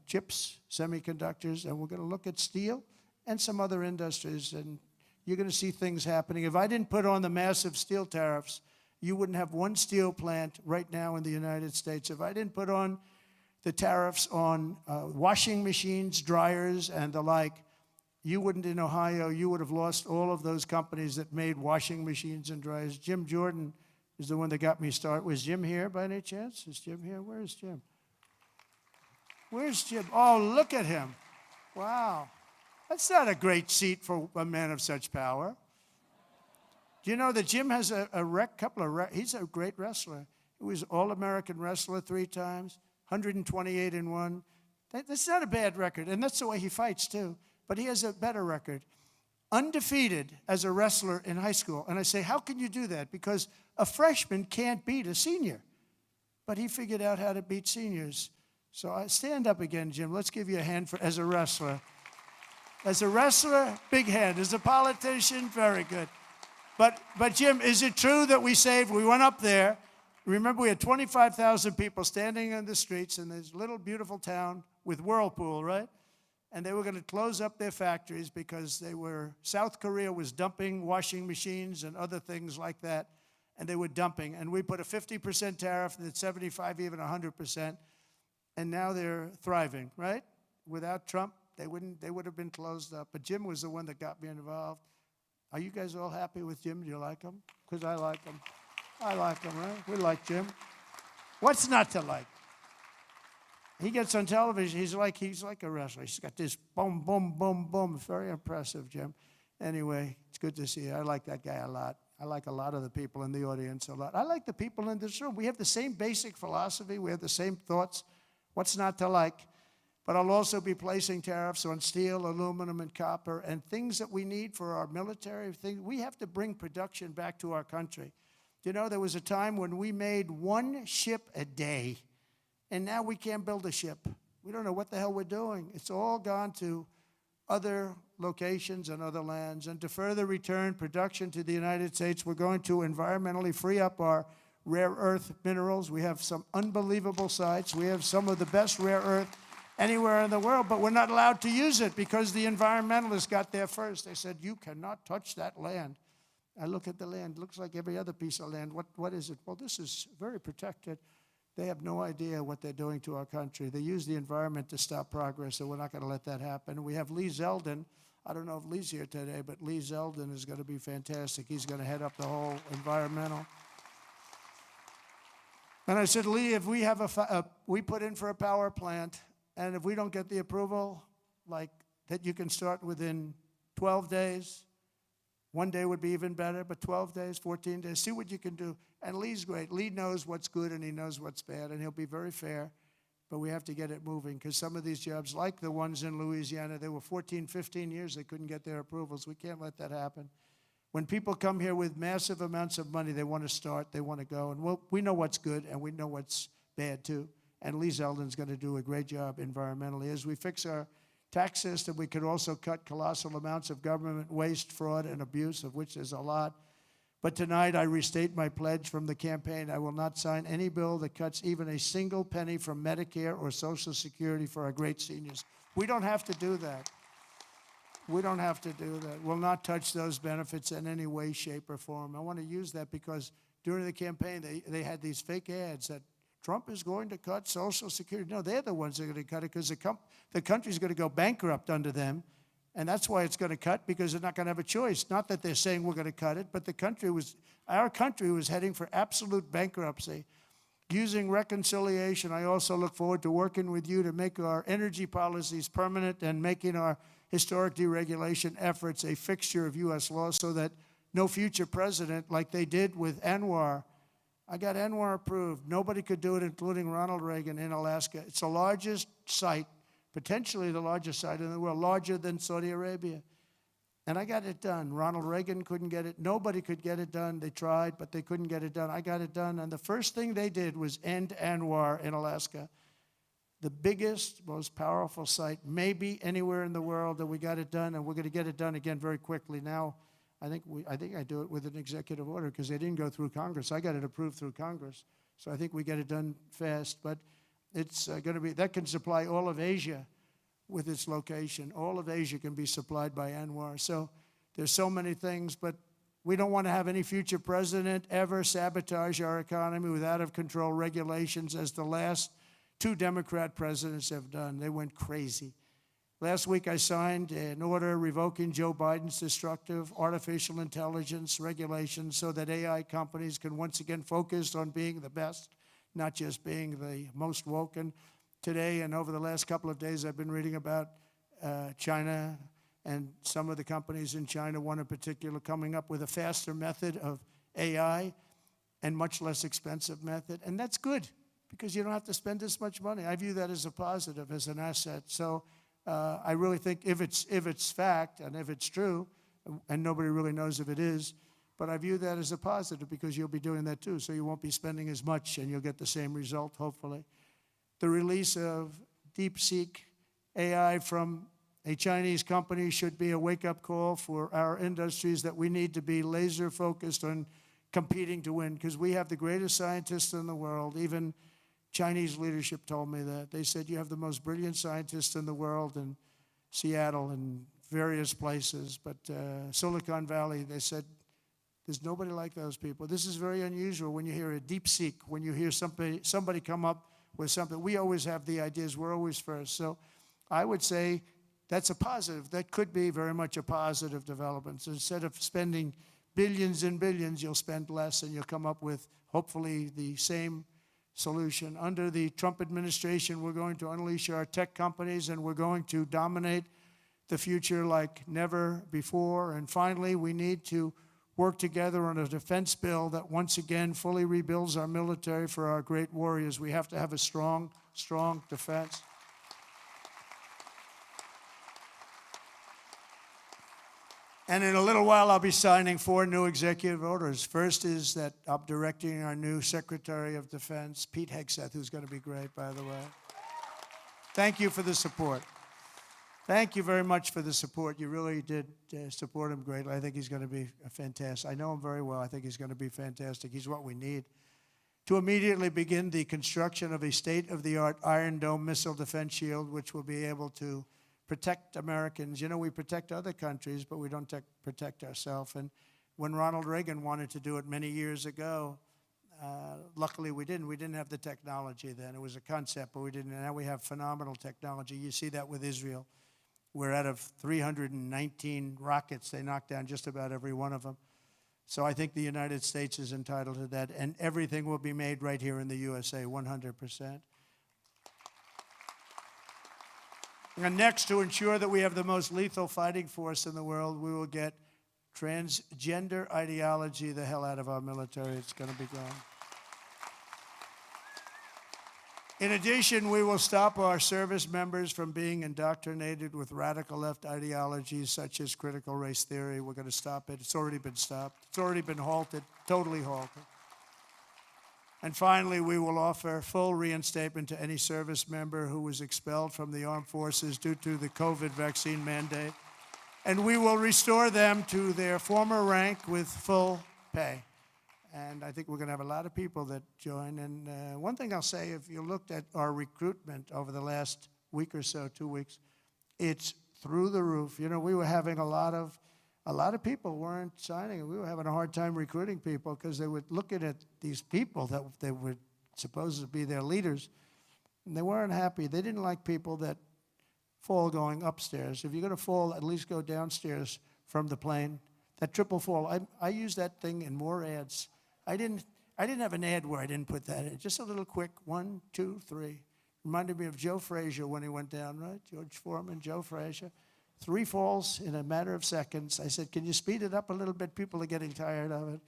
chips, semiconductors, and we're going to look at steel and some other industries. And you're going to see things happening. If I didn't put on the massive steel tariffs, you wouldn't have one steel plant right now in the United States. If I didn't put on the tariffs on washing machines, dryers, and the like, you wouldn't in Ohio, you would have lost all of those companies that made washing machines and dryers. Jim Jordan is the one that got me started. Was Jim here by any chance? Is Jim here? Where is Jim? Where's Jim? Oh, look at him. Wow. That's not a great seat for a man of such power. Do you know that Jim has he's a great wrestler. He was All-American wrestler 3 times, 128 and 1. That's not a bad record, and that's the way he fights, too. But he has a better record. Undefeated as a wrestler in high school. And I say, how can you do that? Because a freshman can't beat a senior. But he figured out how to beat seniors. So stand up again, Jim. Let's give you a hand as a wrestler. As a wrestler, big hand. As a politician, very good. But Jim, is it true that we went up there. Remember, we had 25,000 people standing on the streets in this little beautiful town with Whirlpool, right? And they were going to close up their factories because South Korea was dumping washing machines and other things like that, and they were dumping. And we put a 50% tariff, and at 75, even 100%, and now they're thriving, right? Without Trump, they would have been closed up. But Jim was the one that got me involved. Are you guys all happy with Jim? Do you like him? Because I like him. I like him, right? We like Jim. What's not to like? He gets on television, he's like a wrestler. He's got this boom, boom, boom, boom. Very impressive, Jim. Anyway, it's good to see you. I like that guy a lot. I like a lot of the people in the audience a lot. I like the people in this room. We have the same basic philosophy. We have the same thoughts. What's not to like? But I'll also be placing tariffs on steel, aluminum, and copper, and things that we need for our military. We have to bring production back to our country. You know, there was a time when we made one ship a day, and now we can't build a ship. We don't know what the hell we're doing. It's all gone to other locations and other lands. And to further return production to the United States, we're going to environmentally free up our rare earth minerals. We have some unbelievable sites. We have some of the best rare earth anywhere in the world, but we're not allowed to use it because the environmentalists got there first. They said, you cannot touch that land. I look at the land. It looks like every other piece of land. What is it? Well, this is very protected. They have no idea what they're doing to our country. They use the environment to stop progress, so we're not going to let that happen. We have Lee Zeldin. I don't know if Lee's here today, but Lee Zeldin is going to be fantastic. He's going to head up the whole environmental. And I said, Lee, if we have we put in for a power plant, and if we don't get the approval, like that you can start within 12 days, one day would be even better, but 12 days, 14 days, see what you can do. And Lee's great. Lee knows what's good and he knows what's bad, and he'll be very fair, but we have to get it moving because some of these jobs, like the ones in Louisiana, they were 14, 15 years, they couldn't get their approvals. We can't let that happen. When people come here with massive amounts of money, they want to start, they want to go, and we know what's good and we know what's bad too. And Lee Zeldin's going to do a great job environmentally. As we fix our tax system, we could also cut colossal amounts of government waste, fraud, and abuse, of which there's a lot. But tonight, I restate my pledge from the campaign. I will not sign any bill that cuts even a single penny from Medicare or Social Security for our great seniors. We don't have to do that. We don't have to do that. We'll not touch those benefits in any way, shape, or form. I want to use that because during the campaign, they had these fake ads that Trump is going to cut Social Security. No, they're the ones that are going to cut it because the country's going to go bankrupt under them. And that's why it's going to cut, because they're not going to have a choice. Not that they're saying we're going to cut it, but our country was heading for absolute bankruptcy. Using reconciliation, I also look forward to working with you to make our energy policies permanent and making our historic deregulation efforts a fixture of U.S. law so that no future president, like they did with Anwar, I got Anwar approved. Nobody could do it, including Ronald Reagan in Alaska. It's the largest site, potentially the largest site in the world, larger than Saudi Arabia. And I got it done. Ronald Reagan couldn't get it. Nobody could get it done. They tried, but they couldn't get it done. I got it done. And the first thing they did was end Anwar in Alaska. The biggest, most powerful site maybe anywhere in the world, that we got it done, and we're going to get it done again very quickly. Now, I think I do it with an executive order because they didn't go through Congress. I got it approved through Congress. So I think we get it done fast. But it's going to be, that can supply all of Asia with its location. All of Asia can be supplied by Anwar. So there's so many things, but we don't want to have any future president ever sabotage our economy with out-of-control regulations as the last two Democrat presidents have done. They went crazy. Last week, I signed an order revoking Joe Biden's destructive artificial intelligence regulations so that AI companies can once again focus on being the best, not just being the most woke. And today and over the last couple of days, I've been reading about China, and some of the companies in China, one in particular, coming up with a faster method of AI and much less expensive method. And that's good because you don't have to spend this much money. I view that as a positive, as an asset. So I really think if it's fact and if it's true, and nobody really knows if it is, but I view that as a positive because you'll be doing that too, so you won't be spending as much and you'll get the same result, hopefully. The release of DeepSeek AI from a Chinese company should be a wake-up call for our industries that we need to be laser-focused on competing to win, because we have the greatest scientists in the world. Even Chinese leadership told me that. They said, you have the most brilliant scientists in the world in Seattle and various places. But Silicon Valley, they said, there's nobody like those people. This is very unusual when you hear a DeepSeek, when you hear somebody come up with something. We always have the ideas. We're always first. So I would say that's a positive. That could be very much a positive development. So instead of spending billions and billions, you'll spend less and you'll come up with, hopefully, the same solution. Under the Trump administration, we're going to unleash our tech companies and we're going to dominate the future like never before. And finally, we need to work together on a defense bill that once again fully rebuilds our military for our great warriors. We have to have a strong, strong defense. And in a little while, I'll be signing 4 new executive orders. First is that I'm directing our new Secretary of Defense, Pete Hegseth, who's going to be great, by the way. Thank you for the support. Thank you very much for the support. You really did support him greatly. I think he's going to be fantastic. I know him very well. I think he's going to be fantastic. He's what we need to immediately begin the construction of a state-of-the-art Iron Dome missile defense shield, which will be able to protect Americans. You know, we protect other countries, but we don't protect ourselves. And when Ronald Reagan wanted to do it many years ago, luckily we didn't. We didn't have the technology then. It was a concept, but we didn't. And now we have phenomenal technology. You see that with Israel. We're out of 319 rockets. They knocked down just about every one of them. So I think the United States is entitled to that. And everything will be made right here in the USA, 100%. And next, to ensure that we have the most lethal fighting force in the world, we will get transgender ideology the hell out of our military. It's going to be gone. In addition, we will stop our service members from being indoctrinated with radical left ideologies such as critical race theory. We're going to stop it. It's already been stopped. It's already been halted, totally halted. And finally, we will offer full reinstatement to any service member who was expelled from the armed forces due to the COVID vaccine mandate. And we will restore them to their former rank with full pay. And I think we're going to have a lot of people that join. And one thing I'll say, if you looked at our recruitment over the last week or so, 2 weeks, it's through the roof. You know, we were having a lot of people weren't signing. We were having a hard time recruiting people because they were looking at these people that they were supposed to be their leaders, and they weren't happy. They didn't like people that fall going upstairs. If you're going to fall, at least go downstairs from the plane. That triple fall. I used that thing in more ads. I didn't have an ad where I didn't put that in. Just a little quick 1, 2, 3. Reminded me of Joe Frazier when he went down, right? George Foreman, Joe Frazier. 3 falls in a matter of seconds. I said, can you speed it up a little bit? People are getting tired of it.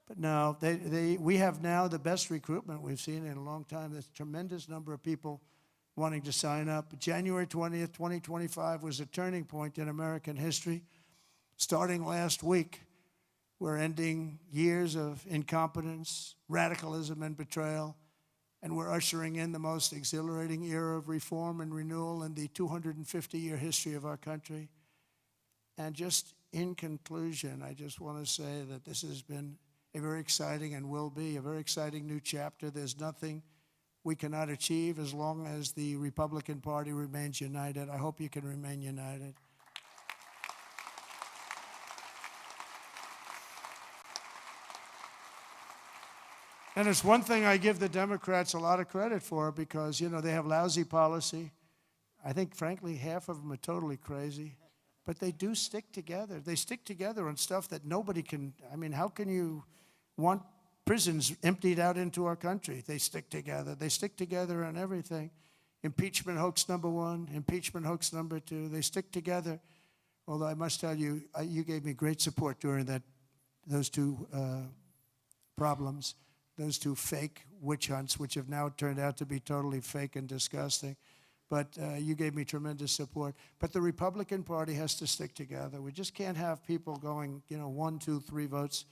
But no, we have now the best recruitment we've seen in a long time. There's a tremendous number of people wanting to sign up. January 20th, 2025 was a turning point in American history. Starting last week, we're ending years of incompetence, radicalism, and betrayal. And we're ushering in the most exhilarating era of reform and renewal in the 250-year history of our country. And just in conclusion, I just want to say that this has been a very exciting and will be a very exciting new chapter. There's nothing we cannot achieve as long as the Republican Party remains united. I hope you can remain united. And it's one thing I give the Democrats a lot of credit for because, you know, they have lousy policy. I think, frankly, half of them are totally crazy. But they do stick together. They stick together on stuff that nobody can. I mean, how can you want prisons emptied out into our country? They stick together. They stick together on everything. Impeachment hoax number 1, impeachment hoax number 2. They stick together. Although I must tell you, you gave me great support during those 2 problems. Those 2 fake witch hunts, which have now turned out to be totally fake and disgusting. But you gave me tremendous support. But the Republican Party has to stick together. We just can't have people going, 1, 2, 3 votes.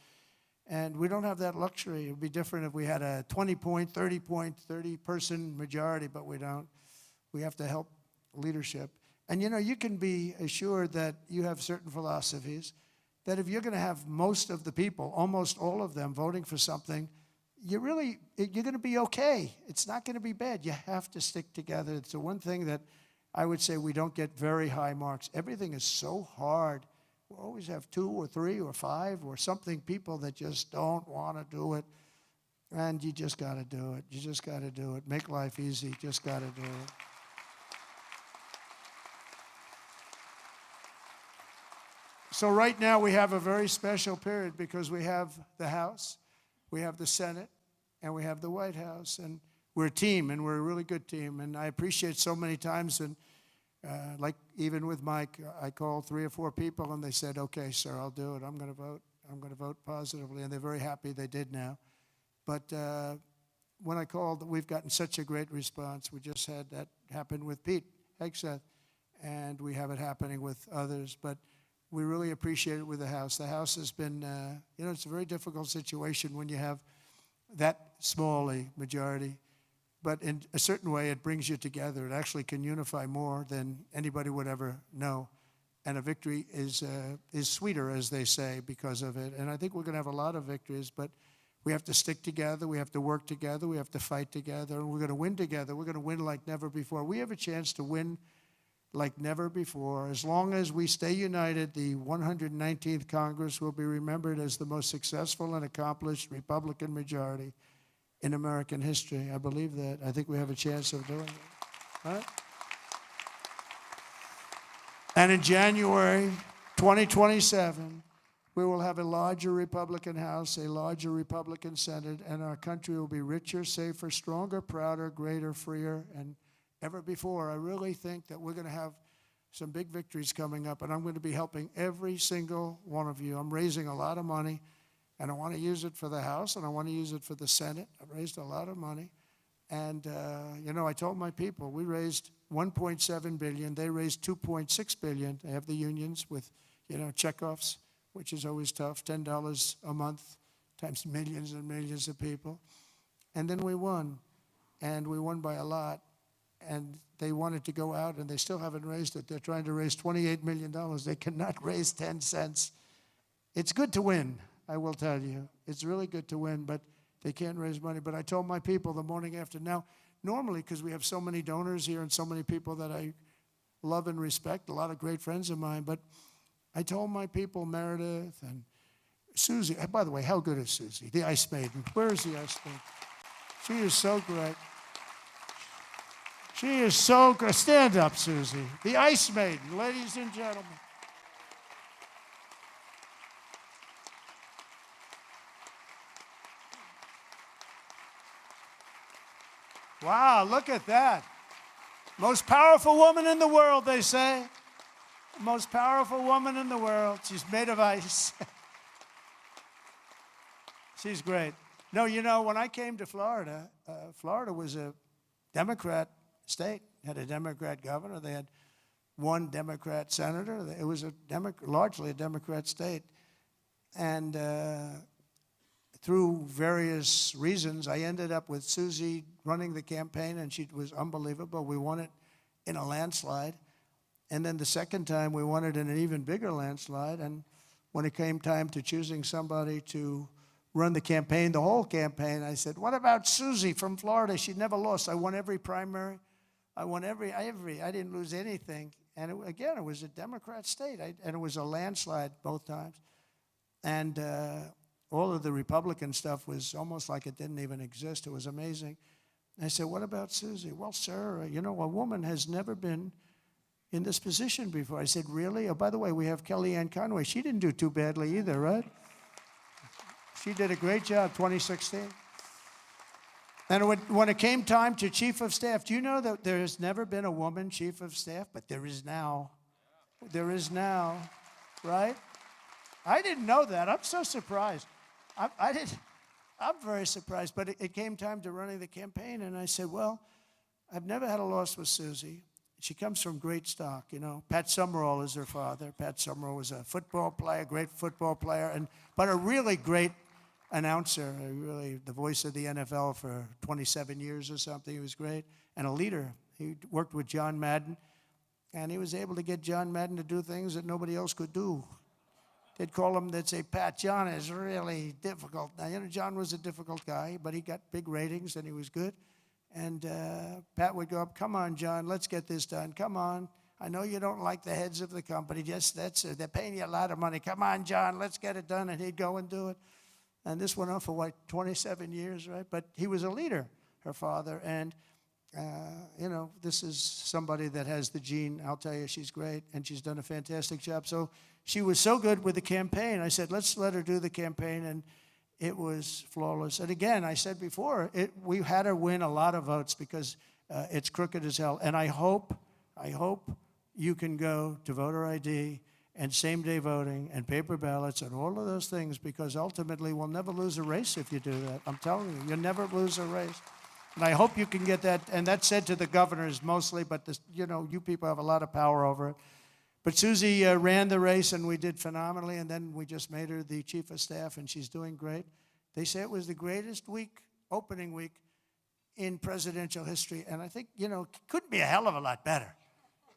And we don't have that luxury. It would be different if we had a 20-point, 30-point, 30-person majority, but we don't. We have to help leadership. And, you can be assured that you have certain philosophies, that if you're going to have most of the people, almost all of them, voting for something, you're going to be okay. It's not going to be bad. You have to stick together. It's the one thing that I would say we don't get very high marks. Everything is so hard. We always have 2 or 3 or 5 or something, people that just don't want to do it. And you just got to do it. You just got to do it. Make life easy. Just got to do it. So right now we have a very special period because we have the House, we have the Senate, and we have the White House. And we're a team, and we're a really good team. And I appreciate so many times, and like even with Mike, I called 3 or 4 people, and they said, okay, sir, I'll do it. I'm going to vote. I'm going to vote positively, and they're very happy they did now. But when I called, we've gotten such a great response. We just had that happen with Pete Hegseth, and we have it happening with others. But we really appreciate it with the House. The House has been, it's a very difficult situation when you have that small a majority. But in a certain way, it brings you together. It actually can unify more than anybody would ever know. And a victory is sweeter, as they say, because of it. And I think we're going to have a lot of victories, but we have to stick together. We have to work together. We have to fight together. And we're going to win together. We're going to win like never before. We have a chance to win like never before. As long as we stay united, the 119th Congress will be remembered as the most successful and accomplished Republican majority in American history. I believe that. I think we have a chance of doing it. Right? And in January 2027, we will have a larger Republican House, a larger Republican Senate, and our country will be richer, safer, stronger, prouder, greater, freer, and ever before. I really think that we're going to have some big victories coming up, and I'm going to be helping every single one of you. I'm raising a lot of money, and I want to use it for the House, and I want to use it for the Senate. I've raised a lot of money. And, I told my people, we raised $1.7 billion. They raised $2.6 billion. They have the unions with, checkoffs, which is always tough, $10 a month times millions and millions of people. And then we won, and we won by a lot. And they wanted to go out, and they still haven't raised it. They're trying to raise $28 million. They cannot raise 10 cents. It's good to win, I will tell you. It's really good to win, but they can't raise money. But I told my people the morning after. Now, normally, because we have so many donors here and so many people that I love and respect, a lot of great friends of mine, but I told my people, Meredith and Susie, by the way, how good is Susie, the Ice Maiden? Where is the Ice Maiden? She is so great. She is so good. Stand up, Susie. The Ice Maiden, ladies and gentlemen. Wow, look at that. Most powerful woman in the world, they say. Most powerful woman in the world. She's made of ice. She's great. No, when I came to Florida, Florida was a Democrat state. Had a Democrat governor. They had one Democrat senator. It was largely a Democrat state. And through various reasons, I ended up with Susie running the campaign, and she was unbelievable. We won it in a landslide. And then the second time, we won it in an even bigger landslide. And when it came time to choosing somebody to run the campaign, the whole campaign, I said, what about Susie from Florida? She never lost. I won every primary. I won every. I didn't lose anything. And it was a Democrat state, and it was a landslide both times. And all of the Republican stuff was almost like it didn't even exist. It was amazing. I said, what about Susie? Well, sir, a woman has never been in this position before. I said, really? Oh, by the way, we have Kellyanne Conway. She didn't do too badly either, right? She did a great job, 2016. And when it came time to chief of staff, do you know that there has never been a woman chief of staff? But there is now. There is now, right? I didn't know that. I'm so surprised. I'm very surprised. But it came time to running the campaign, and I said, well, I've never had a loss with Susie. She comes from great stock, Pat Summerall is her father. Pat Summerall was a football player, great football player, but a really great announcer, really the voice of the NFL for 27 years or something. He was great, and a leader. He worked with John Madden, and he was able to get John Madden to do things that nobody else could do. They'd say, Pat, John is really difficult. Now, John was a difficult guy, but he got big ratings, and he was good. And Pat would go up, come on, John, let's get this done. Come on. I know you don't like the heads of the company. They're paying you a lot of money. Come on, John, let's get it done. And he'd go and do it. And this went on for, 27 years, right? But he was a leader, her father. And, this is somebody that has the gene. I'll tell you, she's great. And she's done a fantastic job. So she was so good with the campaign. I said, let's let her do the campaign. And it was flawless. And again, I said before, we had her win a lot of votes because it's crooked as hell. And I hope you can go to voter ID and same-day voting and paper ballots and all of those things, because ultimately we'll never lose a race if you do that. I'm telling you, you'll never lose a race. And I hope you can get that, and that's said to the governors mostly, but this, you know, you people have a lot of power over it. But Susie ran the race, and we did phenomenally, and then we just made her the chief of staff, and she's doing great. They say it was the greatest week, opening week, in presidential history, and I think, you know, it couldn't be a hell of a lot better.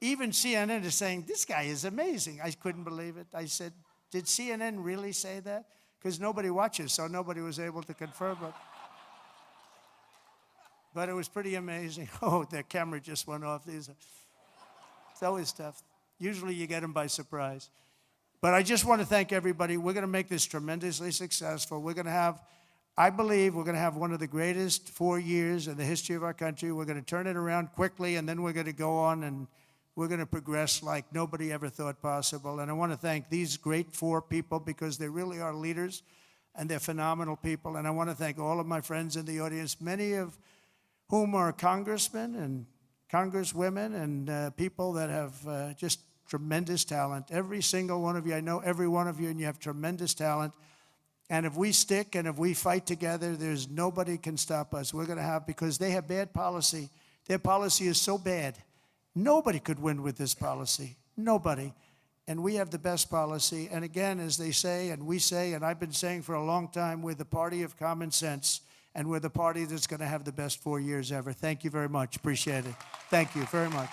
Even CNN is saying, this guy is amazing. I couldn't believe it. I said, did CNN really say that? Because nobody watches, so nobody was able to confirm it. But it was pretty amazing. Oh, the camera just went off. It's always tough. Usually you get them by surprise. But I just want to thank everybody. We're going to make this tremendously successful. We're going to have, I believe, we're going to have one of the greatest 4 years in the history of our country. We're going to turn it around quickly, and then we're going to go on and we're going to progress like nobody ever thought possible. And I want to thank these great 4 people, because they really are leaders and they're phenomenal people. And I want to thank all of my friends in the audience, many of whom are congressmen and congresswomen and people that have just tremendous talent. Every single one of you, I know every one of you, and you have tremendous talent. And if we stick and if we fight together, there's nobody can stop us. We're going to have, because they have bad policy. Their policy is so bad. Nobody could win with this policy. Nobody. And we have the best policy. And again, as they say, and we say, and I've been saying for a long time, we're the party of common sense. And we're the party that's going to have the best 4 years ever. Thank you very much. Appreciate it. Thank you very much.